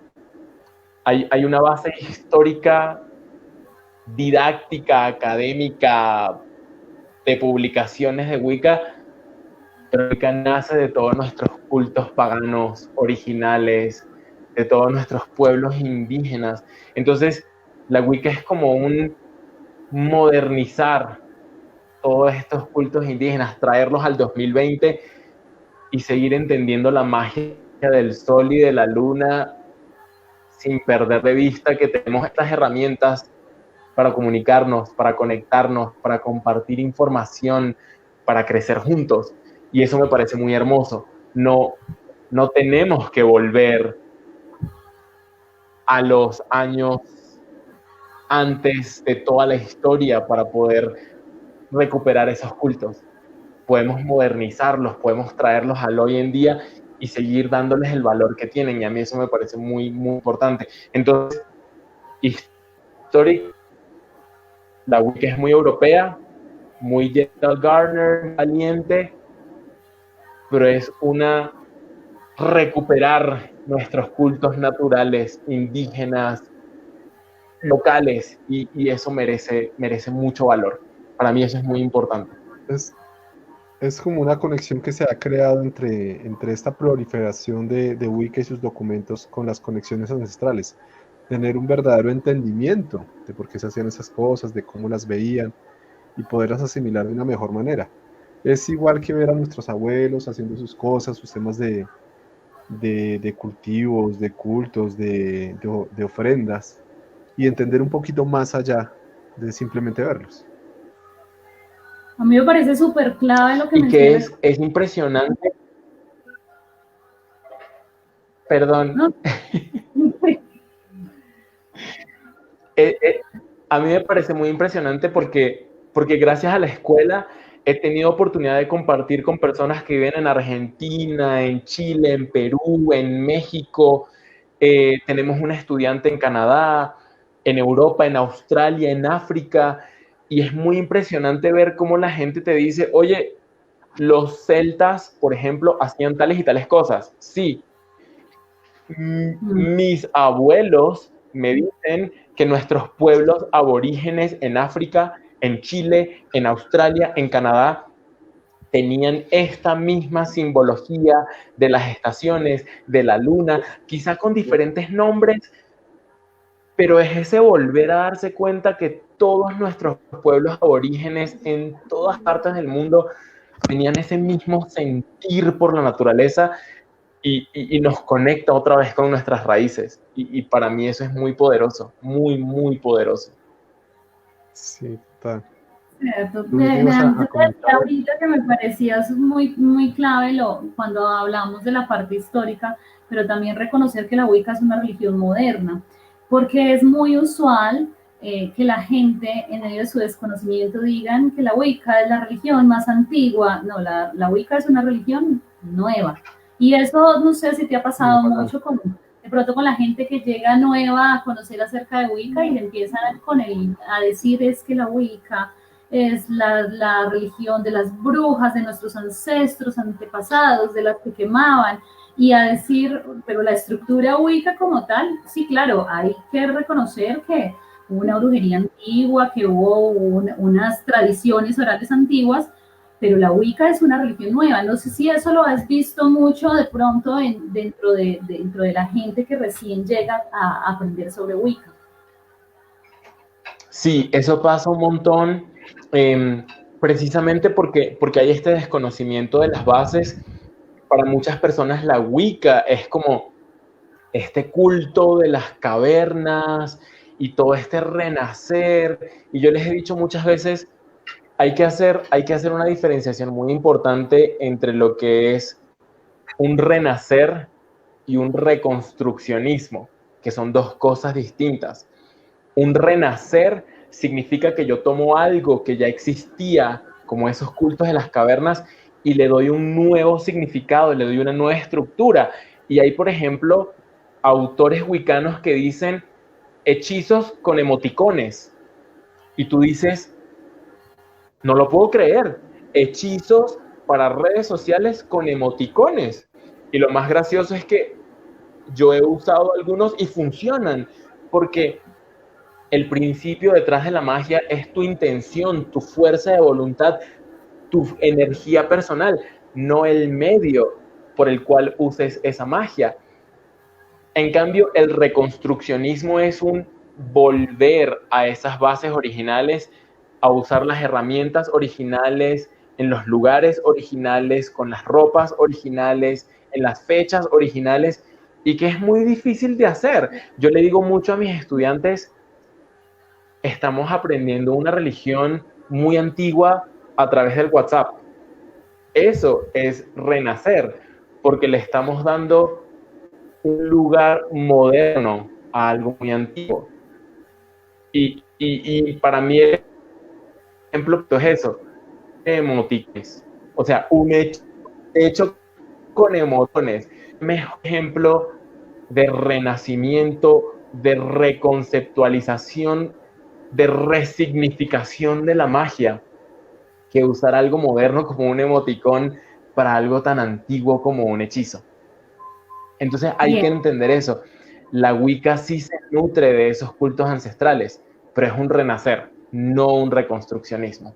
hay una base histórica didáctica, académica, de publicaciones de Wicca, pero Wicca nace de todos nuestros cultos paganos originales, de todos nuestros pueblos indígenas. Entonces, la Wicca es como un modernizar todos estos cultos indígenas, traerlos al 2020 y seguir entendiendo la magia del sol y de la luna sin perder de vista que tenemos estas herramientas para comunicarnos, para conectarnos, para compartir información, para crecer juntos. Y eso me parece muy hermoso. No tenemos que volver a los años antes de toda la historia para poder recuperar esos cultos. Podemos modernizarlos, podemos traerlos al hoy en día y seguir dándoles el valor que tienen, y a mí eso me parece muy, muy importante. Entonces, la Wicca es muy europea, muy Gerald Gardner, valiente, pero es una recuperar nuestros cultos naturales, indígenas, locales, y eso merece mucho valor. Para mí eso es muy importante. Es como una conexión que se ha creado entre esta proliferación de Wicca y sus documentos con las conexiones ancestrales. Tener un verdadero entendimiento de por qué se hacían esas cosas, de cómo las veían y poderlas asimilar de una mejor manera. Es igual que ver a nuestros abuelos haciendo sus cosas, sus temas de cultivos, de cultos, de ofrendas, y entender un poquito más allá de simplemente verlos. A mí me parece súper clave lo que mencionas. Y que es impresionante. Perdón. ¿No? A mí me parece muy impresionante porque gracias a la escuela he tenido oportunidad de compartir con personas que viven en Argentina, en Chile, en Perú, en México. Tenemos una estudiante en Canadá, en Europa, en Australia, en África. Y es muy impresionante ver cómo la gente te dice, oye, los celtas, por ejemplo, hacían tales y tales cosas. Sí. Mis abuelos me dicen que nuestros pueblos aborígenes en África, en Chile, en Australia, en Canadá, tenían esta misma simbología de las estaciones, de la luna, quizá con diferentes nombres, pero es ese volver a darse cuenta que todos nuestros pueblos aborígenes en todas partes del mundo tenían ese mismo sentir por la naturaleza y nos conecta otra vez con nuestras raíces. Y para mí eso es muy poderoso, muy, muy poderoso. Sí, total. Ahorita que me parecía muy, muy clave cuando hablamos de la parte histórica, pero también reconocer que la Wicca es una religión moderna, porque es muy usual que la gente en medio de su desconocimiento digan que la Wicca es la religión más antigua. No, la Wicca es una religión nueva. Y eso no sé si te ha pasado mucho de pronto con la gente que llega nueva a conocer acerca de Wicca y le empiezan a decir es que la Wicca es la religión de las brujas, de nuestros ancestros, antepasados, de las que quemaban, y a decir, pero la estructura Wicca como tal, sí, claro, hay que reconocer que hubo una brujería antigua, que hubo unas tradiciones orales antiguas, pero la Wicca es una religión nueva. No sé si eso lo has visto mucho de pronto dentro de la gente que recién llega a aprender sobre Wicca. Sí, eso pasa un montón, precisamente porque hay este desconocimiento de las bases. Para muchas personas la Wicca es como este culto de las cavernas y todo este renacer. Y yo les he dicho muchas veces, hay que hacer una diferenciación muy importante entre lo que es un renacer y un reconstruccionismo, que son dos cosas distintas. Un renacer significa que yo tomo algo que ya existía, como esos cultos de las cavernas, y le doy un nuevo significado, le doy una nueva estructura. Y hay, por ejemplo, autores wiccanos que dicen hechizos con emoticones. Y tú dices, no lo puedo creer, hechizos para redes sociales con emoticones. Y lo más gracioso es que yo he usado algunos y funcionan, porque El principio detrás de la magia es tu intención, tu fuerza de voluntad, tu energía personal, no el medio por el cual uses esa magia. En cambio, el reconstruccionismo es un volver a esas bases originales, a usar las herramientas originales, en los lugares originales, con las ropas originales, en las fechas originales, y que es muy difícil de hacer. Yo le digo mucho a mis estudiantes, estamos aprendiendo una religión muy antigua a través del WhatsApp. Eso es renacer, porque le estamos dando un lugar moderno a algo muy antiguo. Y para mí el ejemplo es eso, emoticones. O sea, un hecho con emociones. Mejor ejemplo de renacimiento, de reconceptualización, de resignificación de la magia, que usar algo moderno como un emoticón para algo tan antiguo como un hechizo. Entonces hay que entender eso. La Wicca sí se nutre de esos cultos ancestrales, pero es un renacer, no un reconstruccionismo.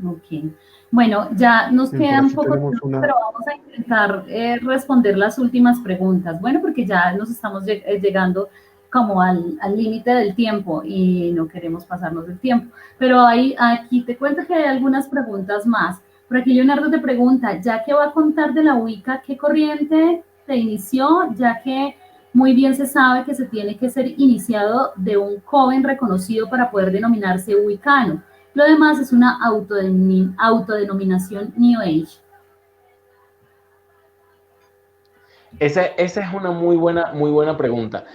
Ok. Bueno, ya nos queda un poco tiempo, pero vamos a intentar responder las últimas preguntas. Bueno, porque ya nos estamos llegando como al límite del tiempo y no queremos pasarnos del tiempo. Pero aquí te cuento que hay algunas preguntas más. Por aquí Leonardo te pregunta, ya que va a contar de la Wicca, ¿qué corriente te inició? Ya que muy bien se sabe que se tiene que ser iniciado de un coven reconocido para poder denominarse wicano. Lo demás es una autodenominación New Age. Esa es una muy buena pregunta.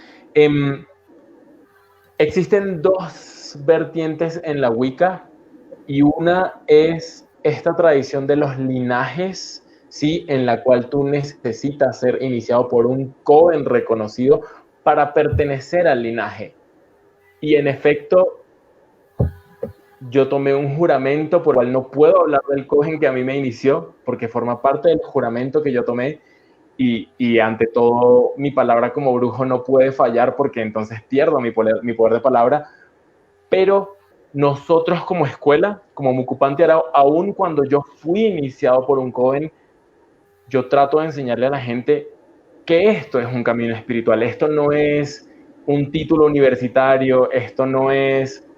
Existen dos vertientes en la Wicca y una es esta tradición de los linajes, ¿sí? En la cual tú necesitas ser iniciado por un coven reconocido para pertenecer al linaje. Y en efecto, yo tomé un juramento por el cual no puedo hablar del coven que a mí me inició, porque forma parte del juramento que yo tomé, y ante todo mi palabra como brujo no puede fallar porque entonces pierdo mi poder de palabra, pero nosotros como escuela, como Mucupanti Arao, aun cuando yo fui iniciado por un coven, yo trato de enseñarle a la gente que esto es un camino espiritual, esto no es un título universitario, esto no es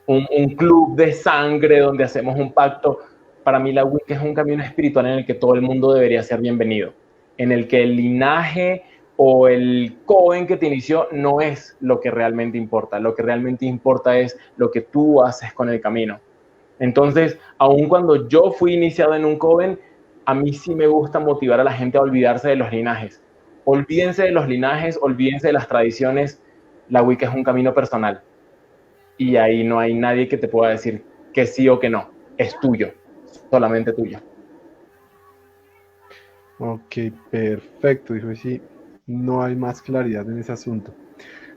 un club de sangre donde hacemos un pacto. Para mí la Wicca es un camino espiritual en el que todo el mundo debería ser bienvenido, en el que el linaje o el coven que te inició no es lo que realmente importa. Lo que realmente importa es lo que tú haces con el camino. Entonces, aun cuando yo fui iniciado en un coven, a mí sí me gusta motivar a la gente a olvidarse de los linajes. Olvídense de los linajes, olvídense de las tradiciones. La Wicca es un camino personal. Y ahí no hay nadie que te pueda decir que sí o que no. Es tuyo, solamente tuyo. Ok, perfecto, dijo, sí, no hay más claridad en ese asunto.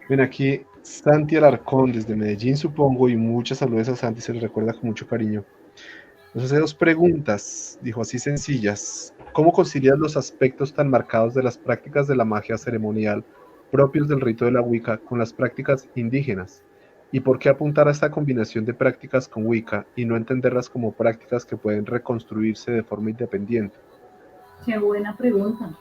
Ven aquí, Santi Alarcón, desde Medellín, supongo, y muchas saludos a Santi, se le recuerda con mucho cariño. Nos hace dos preguntas, dijo así sencillas. ¿Cómo concilias los aspectos tan marcados de las prácticas de la magia ceremonial propios del rito de la Wicca con las prácticas indígenas? ¿Y por qué apuntar a esta combinación de prácticas con Wicca y no entenderlas como prácticas que pueden reconstruirse de forma independiente? Qué buena pregunta.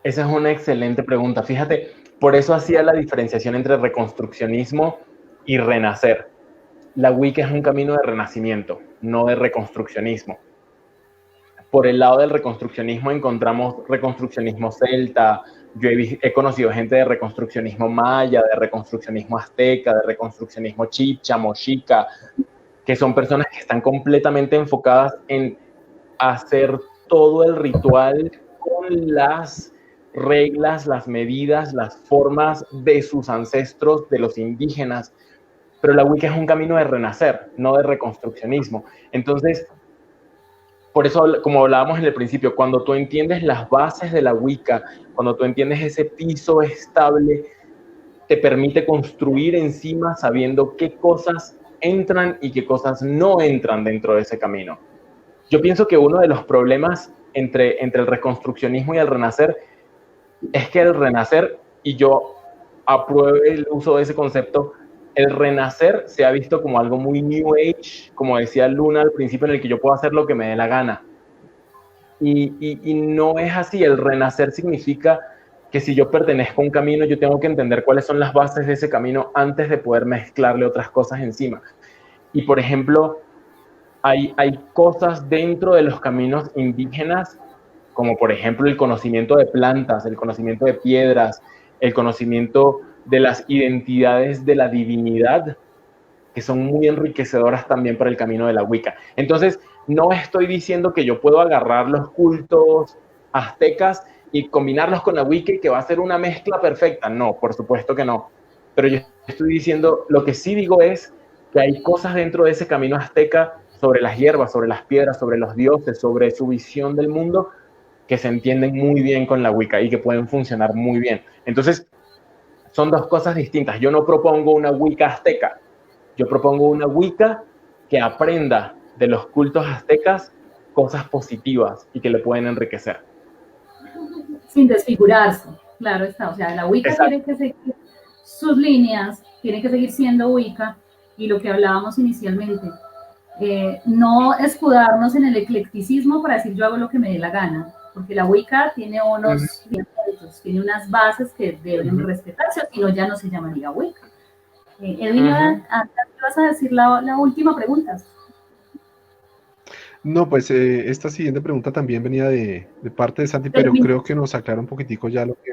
Esa es una excelente pregunta. Fíjate, por eso hacía la diferenciación entre reconstruccionismo y renacer. La Wicca es un camino de renacimiento, no de reconstruccionismo. Por el lado del reconstruccionismo encontramos reconstruccionismo celta, yo he conocido gente de reconstruccionismo maya, de reconstruccionismo azteca, de reconstruccionismo chibcha, mochica, que son personas que están completamente enfocadas en hacer todo el ritual con las reglas, las medidas, las formas de sus ancestros, de los indígenas. Pero la Wicca es un camino de renacer, no de reconstruccionismo. Entonces, por eso, como hablábamos en el principio, cuando tú entiendes las bases de la Wicca, cuando tú entiendes ese piso estable, te permite construir encima sabiendo qué cosas entran y qué cosas no entran dentro de ese camino. Yo pienso que uno de los problemas entre el reconstruccionismo y el renacer es que el renacer, y yo apruebe el uso de ese concepto, el renacer se ha visto como algo muy New Age, como decía Luna al principio, en el que yo puedo hacer lo que me dé la gana. Y no es así. El renacer significa que si yo pertenezco a un camino, yo tengo que entender cuáles son las bases de ese camino antes de poder mezclarle otras cosas encima. Y, por ejemplo, hay cosas dentro de los caminos indígenas, como por ejemplo el conocimiento de plantas, el conocimiento de piedras, el conocimiento de las identidades de la divinidad, que son muy enriquecedoras también para el camino de la Wicca. Entonces, no estoy diciendo que yo puedo agarrar los cultos aztecas y combinarlos con la Wicca y que va a ser una mezcla perfecta. No, por supuesto que no. Pero yo estoy diciendo, lo que sí digo es que hay cosas dentro de ese camino azteca sobre las hierbas, sobre las piedras, sobre los dioses, sobre su visión del mundo, que se entienden muy bien con la Wicca y que pueden funcionar muy bien. Entonces, son dos cosas distintas. Yo no propongo una Wicca azteca. Yo propongo una Wicca que aprenda de los cultos aztecas cosas positivas y que le pueden enriquecer. Sin desfigurarse, claro está. O sea, la Wicca tiene que seguir sus líneas, tiene que seguir siendo Wicca, y lo que hablábamos inicialmente, no escudarnos en el eclecticismo para decir yo hago lo que me dé la gana, porque la Wicca tiene unos fundamentos, tiene unas bases que deben respetarse, si no ya no se llamaría Wicca. Edwin, vas a decir la última pregunta. No, pues esta siguiente pregunta también venía de parte de Santi, pero creo que nos aclara un poquitico ya lo que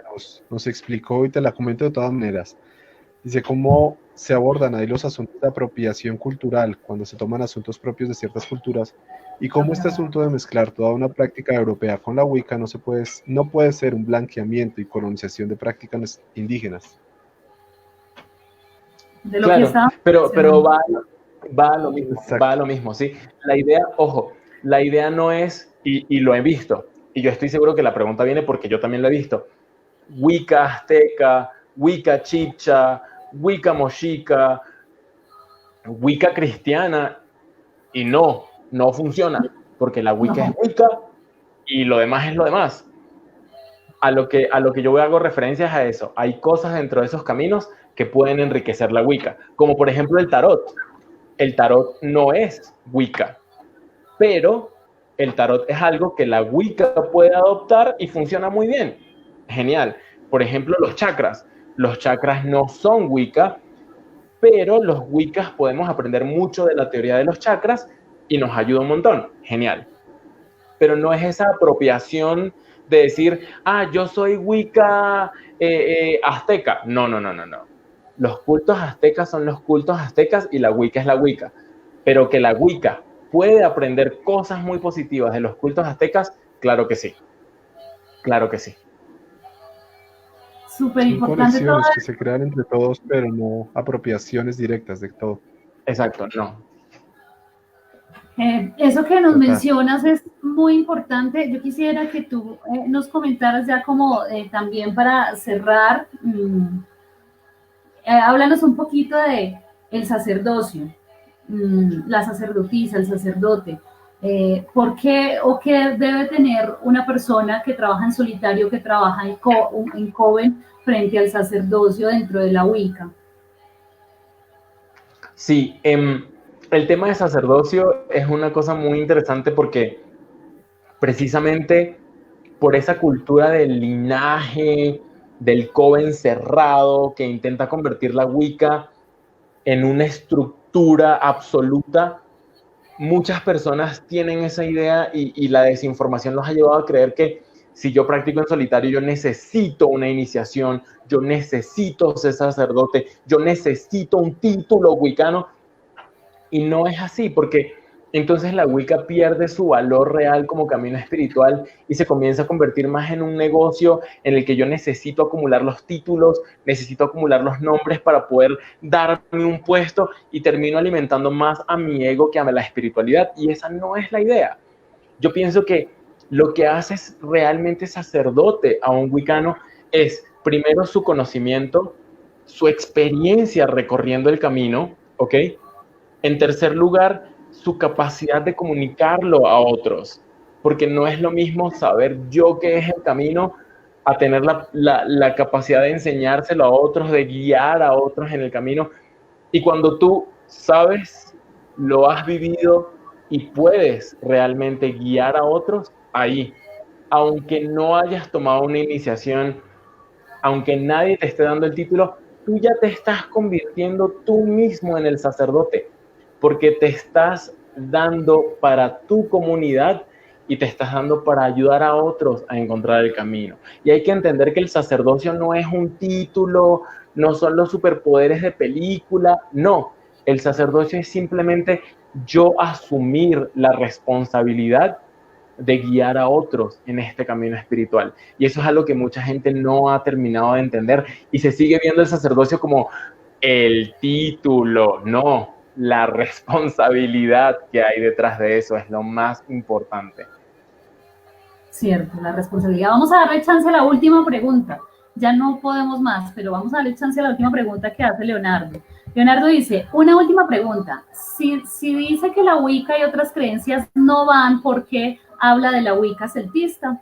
nos explicó y te la comento de todas maneras. Dice, ¿cómo se abordan ahí los asuntos de apropiación cultural cuando se toman asuntos propios de ciertas culturas? Y cómo este asunto de mezclar toda una práctica europea con la Wicca no puede ser un blanqueamiento y colonización de prácticas indígenas. De lo claro, que pero va a lo mismo. Exacto. Va a lo mismo, ¿sí? La idea, ojo, la idea no es, y lo he visto, y yo estoy seguro que la pregunta viene porque yo también lo he visto, Wicca azteca, Wicca chibcha, Wicca mochica, Wicca cristiana, y no funciona, porque la Wicca es Wicca y lo demás es lo demás. A lo que yo hago referencias a eso. Hay cosas dentro de esos caminos que pueden enriquecer la Wicca, como por ejemplo el tarot. El tarot no es Wicca, pero el tarot es algo que la Wicca puede adoptar y funciona muy bien. Genial. Por ejemplo, los chakras. Los chakras no son Wicca, pero los Wiccas podemos aprender mucho de la teoría de los chakras y nos ayuda un montón. Genial. Pero no es esa apropiación de decir, yo soy Wicca azteca. No. Los cultos aztecas son los cultos aztecas y la Wicca es la Wicca. Pero que la Wicca puede aprender cosas muy positivas de los cultos aztecas, claro que sí. Claro que sí. Súper importante. Son conexiones que se crean entre todos, pero no apropiaciones directas de todo. Exacto, no. Eso que nos mencionas es muy importante. Yo quisiera que tú nos comentaras ya como también para cerrar, háblanos un poquito de el sacerdocio, la sacerdotisa, el sacerdote. ¿Por qué o qué debe tener una persona que trabaja en solitario, que trabaja en Coven frente al sacerdocio dentro de la Wicca? Sí, el tema de sacerdocio es una cosa muy interesante porque precisamente por esa cultura del linaje, del coven cerrado que intenta convertir la Wicca en una estructura absoluta, muchas personas tienen esa idea y la desinformación los ha llevado a creer que si yo practico en solitario, yo necesito una iniciación, yo necesito ser sacerdote, yo necesito un título wiccano. Y no es así, porque entonces la Wicca pierde su valor real como camino espiritual y se comienza a convertir más en un negocio en el que yo necesito acumular los títulos, necesito acumular los nombres para poder darme un puesto y termino alimentando más a mi ego que a la espiritualidad. Y esa no es la idea. Yo pienso que lo que hace realmente sacerdote a un wiccano es primero su conocimiento, su experiencia recorriendo el camino, ¿ok? En tercer lugar, su capacidad de comunicarlo a otros, porque no es lo mismo saber yo qué es el camino a tener la capacidad de enseñárselo a otros, de guiar a otros en el camino. Y cuando tú sabes, lo has vivido y puedes realmente guiar a otros, ahí, aunque no hayas tomado una iniciación, aunque nadie te esté dando el título, tú ya te estás convirtiendo tú mismo en el sacerdote, porque te estás dando para tu comunidad y te estás dando para ayudar a otros a encontrar el camino. Y hay que entender que el sacerdocio no es un título, no son los superpoderes de película, no. El sacerdocio es simplemente yo asumir la responsabilidad de guiar a otros en este camino espiritual. Y eso es algo que mucha gente no ha terminado de entender y se sigue viendo el sacerdocio como el título, no, la responsabilidad que hay detrás de eso es lo más importante. Cierto, la responsabilidad. Vamos a darle chance a la última pregunta. Ya no podemos más, pero vamos a darle chance a la última pregunta que hace Leonardo. Leonardo dice, una última pregunta. Si dice que la Wicca y otras creencias no van, ¿por qué habla de la Wicca celtista?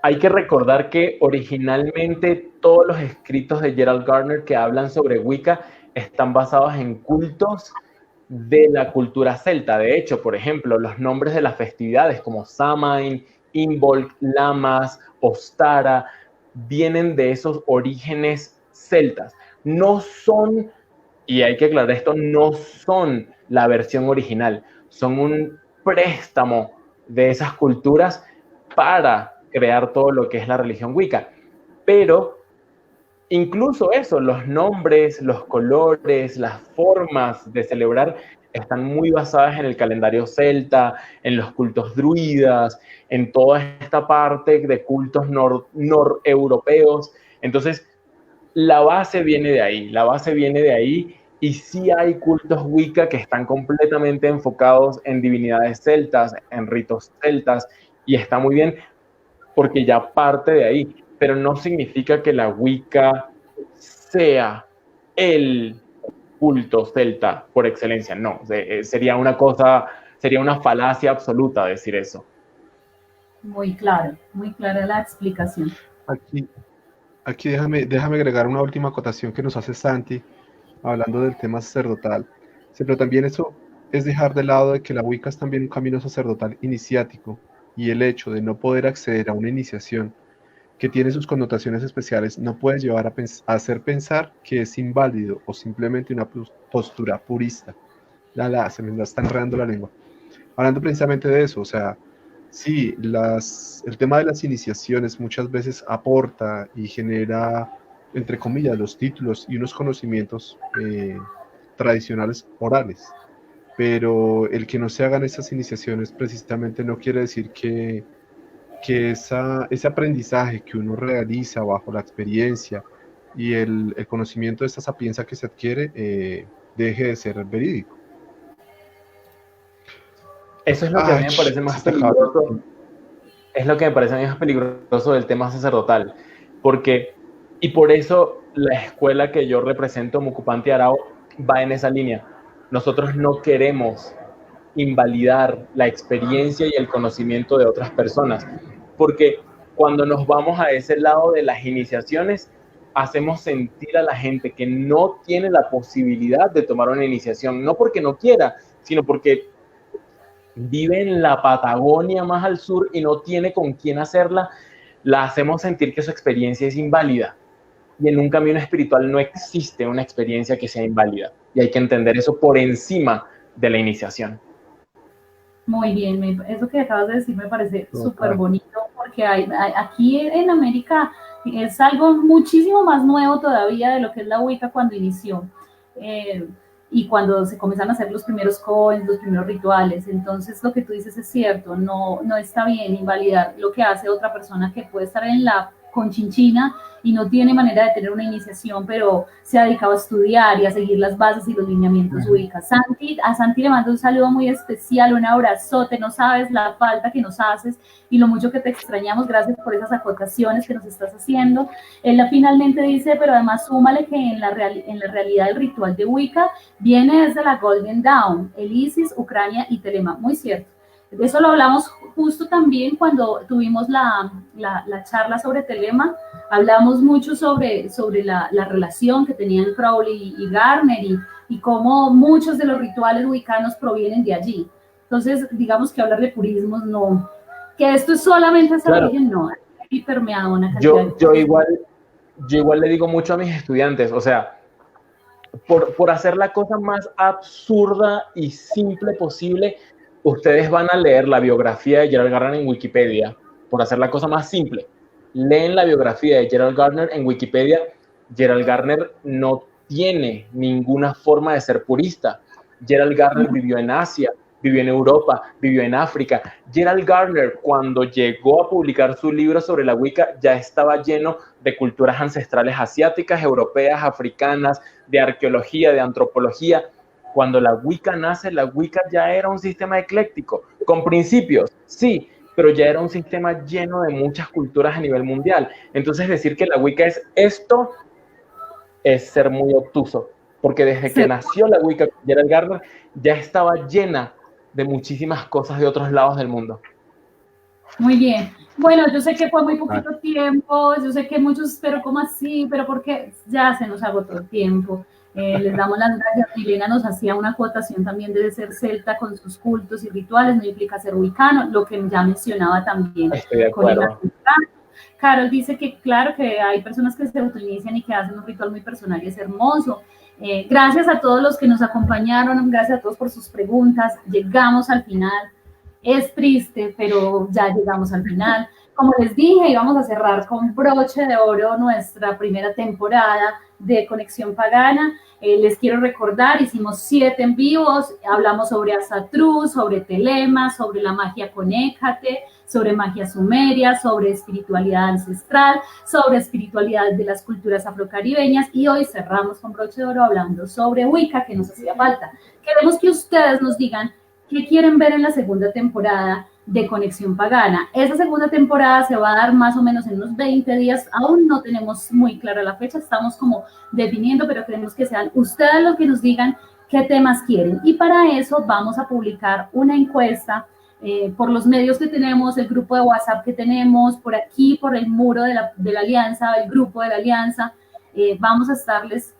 Hay que recordar que originalmente todos los escritos de Gerald Gardner que hablan sobre Wicca están basados en cultos de la cultura celta. De hecho, por ejemplo, los nombres de las festividades como Samhain, Imbolc, Lammas, Ostara, vienen de esos orígenes celtas. No son, y hay que aclarar esto, no son la versión original, son un préstamo de esas culturas para crear todo lo que es la religión Wicca. Pero incluso eso, los nombres, los colores, las formas de celebrar están muy basadas en el calendario celta, en los cultos druidas, en toda esta parte de cultos noreuropeos. Entonces, la base viene de ahí y sí hay cultos Wicca que están completamente enfocados en divinidades celtas, en ritos celtas, y está muy bien porque ya parte de ahí, pero no significa que la Wicca sea el culto celta por excelencia, no, sería una falacia absoluta decir eso. Muy clara la explicación. Aquí déjame agregar una última acotación que nos hace Santi, hablando del tema sacerdotal. Sí, pero también eso es dejar de lado de que la Wicca es también un camino sacerdotal iniciático, y el hecho de no poder acceder a una iniciación que tiene sus connotaciones especiales no puede llevar a hacer pensar que es inválido o simplemente una postura purista. Se me está enredando la lengua. Hablando precisamente de eso, o sea, sí, el tema de las iniciaciones muchas veces aporta y genera, entre comillas, los títulos y unos conocimientos tradicionales orales, pero el que no se hagan esas iniciaciones precisamente no quiere decir que ese aprendizaje que uno realiza bajo la experiencia y el conocimiento de esta sapiencia que se adquiere deje de ser verídico. Eso es lo que a mí me parece más peligroso. Es lo que me parece a mí más peligroso del tema sacerdotal. Y por eso la escuela que yo represento, Mucupanti Arao, va en esa línea. Nosotros no queremos invalidar la experiencia y el conocimiento de otras personas, porque cuando nos vamos a ese lado de las iniciaciones, hacemos sentir a la gente que no tiene la posibilidad de tomar una iniciación, no porque no quiera, sino porque vive en la Patagonia más al sur y no tiene con quién hacerla, la hacemos sentir que su experiencia es inválida. Y en un camino espiritual no existe una experiencia que sea inválida. Y hay que entender eso por encima de la iniciación. Muy bien, eso que acabas de decir me parece súper bonito, porque aquí en América es algo muchísimo más nuevo todavía de lo que es la Wicca cuando inició. Y cuando se comienzan a hacer los primeros coins, los primeros rituales. Entonces, lo que tú dices es cierto, no está bien invalidar lo que hace otra persona que puede estar en la Conchinchina y no tiene manera de tener una iniciación, pero se ha dedicado a estudiar y a seguir las bases y los lineamientos Wicca. A Santi le mando un saludo muy especial, un abrazote, no sabes la falta que nos haces y lo mucho que te extrañamos, gracias por esas acotaciones que nos estás haciendo. Él finalmente dice, pero además súmale que en la realidad el ritual de Wicca viene desde la Golden Dawn, el Isis, Ucrania y Telema, muy cierto. De eso lo hablamos justo también cuando tuvimos la charla sobre Telema. Hablamos mucho sobre la relación que tenían Crowley y Garner y cómo muchos de los rituales wiccanos provienen de allí. Entonces, digamos que hablar de purismos no, que esto es solamente ese Claro. origen, no, hay permeado una cantidad de Yo igual le digo mucho a mis estudiantes, o sea, por hacer la cosa más absurda y simple posible, ustedes van a leer la biografía de Gerald Gardner en Wikipedia, por hacer la cosa más simple. Leen la biografía de Gerald Gardner en Wikipedia. Gerald Gardner no tiene ninguna forma de ser purista. Gerald Gardner vivió en Asia, vivió en Europa, vivió en África. Gerald Gardner, cuando llegó a publicar su libro sobre la Wicca, ya estaba lleno de culturas ancestrales asiáticas, europeas, africanas, de arqueología, de antropología. Cuando la Wicca nace, la Wicca ya era un sistema ecléctico, con principios, sí, pero ya era un sistema lleno de muchas culturas a nivel mundial. Entonces decir que la Wicca es esto es ser muy obtuso, porque desde que nació la Wicca, Gerald Gardner ya estaba llena de muchísimas cosas de otros lados del mundo. Muy bien. Bueno, yo sé que fue muy poquito tiempo, yo sé que muchos, pero ¿cómo así? Pero porque ya se nos agotó el tiempo. Les damos las gracias. Milena nos hacía una acotación también de ser celta con sus cultos y rituales, no implica ser wicano, lo que ya mencionaba también. Estoy de acuerdo. Carol dice que claro que hay personas que se autoinician y que hacen un ritual muy personal y es hermoso. Gracias a todos los que nos acompañaron, gracias a todos por sus preguntas. Llegamos al final. Es triste, pero ya llegamos al final. Como les dije, íbamos a cerrar con broche de oro nuestra primera temporada de Conexión Pagana. Les quiero recordar, hicimos 7 en vivos, hablamos sobre Asatrú, sobre Telema, sobre la magia Conécate, sobre magia sumeria, sobre espiritualidad ancestral, sobre espiritualidad de las culturas afrocaribeñas y hoy cerramos con broche de oro hablando sobre Wicca, que nos hacía falta. Queremos que ustedes nos digan ¿qué quieren ver en la segunda temporada de Conexión Pagana? Esa segunda temporada se va a dar más o menos en unos 20 días. Aún no tenemos muy clara la fecha, estamos como definiendo, pero queremos que sean ustedes los que nos digan qué temas quieren. Y para eso vamos a publicar una encuesta por los medios que tenemos, el grupo de WhatsApp que tenemos, por aquí, por el muro de la Alianza, el grupo de la Alianza. Vamos a estarles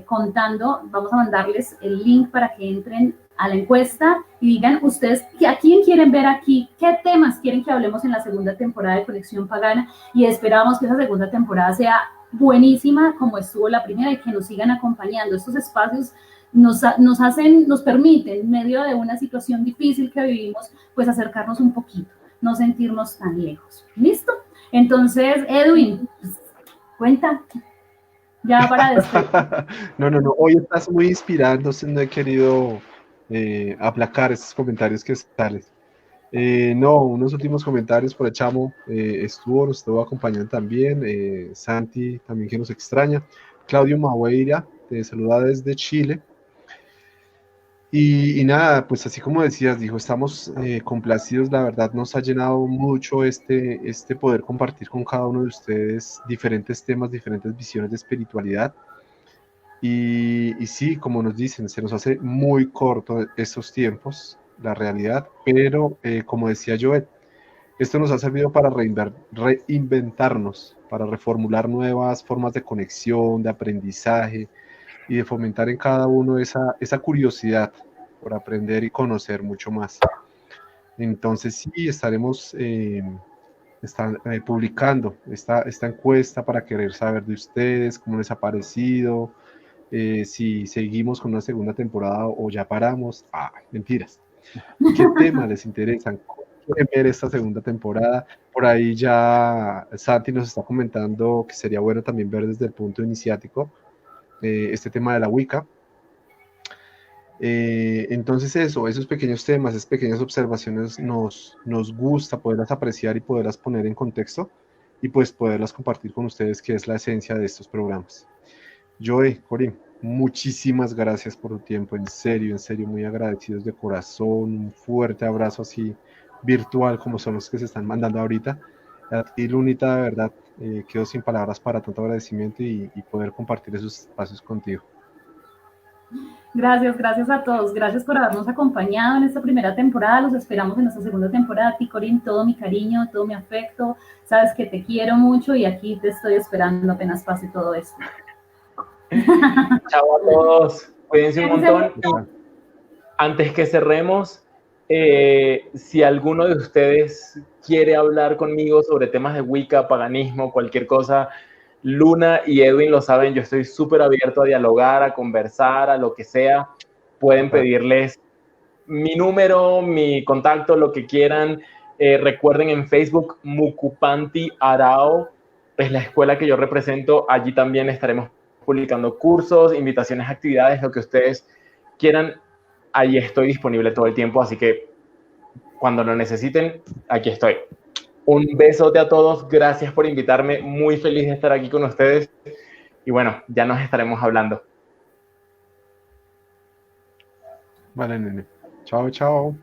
contando, vamos a mandarles el link para que entren a la encuesta y digan ustedes a quién quieren ver aquí, qué temas quieren que hablemos en la segunda temporada de Conexión Pagana y esperamos que esa segunda temporada sea buenísima como estuvo la primera y que nos sigan acompañando. Estos espacios nos permiten, en medio de una situación difícil que vivimos, pues acercarnos un poquito, no sentirnos tan lejos. ¿Listo? Entonces, Edwin, pues, cuenta. Ya para después. No, hoy estás muy inspirada, entonces no he querido aplacar estos comentarios que salen. Unos últimos comentarios por el Chamo nos estuvo acompañando también, Santi también que nos extraña, Claudio Mahueira te saluda desde Chile. Y nada, pues así como decías, dijo, estamos complacidos, la verdad nos ha llenado mucho este poder compartir con cada uno de ustedes diferentes temas, diferentes visiones de espiritualidad. Y sí, como nos dicen, se nos hace muy corto estos tiempos, la realidad, pero como decía Joet, esto nos ha servido para reinventarnos, para reformular nuevas formas de conexión, de aprendizaje y de fomentar en cada uno esa curiosidad por aprender y conocer mucho más. Entonces sí, estaremos publicando esta encuesta para querer saber de ustedes, cómo les ha parecido, si seguimos con una segunda temporada o ya paramos. Mentiras. ¿Qué temas les interesan? ¿Quieren ver esta segunda temporada? Por ahí ya Santi nos está comentando que sería bueno también ver desde el punto iniciático este tema de la Wicca. Entonces esos pequeños temas, esas pequeñas observaciones nos gusta poderlas apreciar y poderlas poner en contexto y pues poderlas compartir con ustedes, que es la esencia de estos programas. Joe, Corín, muchísimas gracias por tu tiempo, en serio, muy agradecidos de corazón, un fuerte abrazo así virtual como son los que se están mandando ahorita. A ti, Lunita, de verdad, quedo sin palabras para tanto agradecimiento y poder compartir esos espacios contigo. Gracias a todos. Gracias por habernos acompañado en esta primera temporada. Los esperamos en nuestra segunda temporada. A ti, Corín, todo mi cariño, todo mi afecto. Sabes que te quiero mucho y aquí te estoy esperando apenas pase todo esto. Chao a todos. Cuídense un montón. Y antes que cerremos, si alguno de ustedes quiere hablar conmigo sobre temas de Wicca, paganismo, cualquier cosa, Luna y Edwin lo saben, yo estoy súper abierto a dialogar, a conversar, a lo que sea. Pueden pedirles mi número, mi contacto, lo que quieran. Recuerden en Facebook, Mucupanti Arao, es la escuela que yo represento. Allí también estaremos publicando cursos, invitaciones a actividades, lo que ustedes quieran. Allí estoy disponible todo el tiempo, así que cuando lo necesiten, aquí estoy. Un besote a todos, gracias por invitarme, muy feliz de estar aquí con ustedes y bueno, ya nos estaremos hablando. Vale, nene. Chao, chao.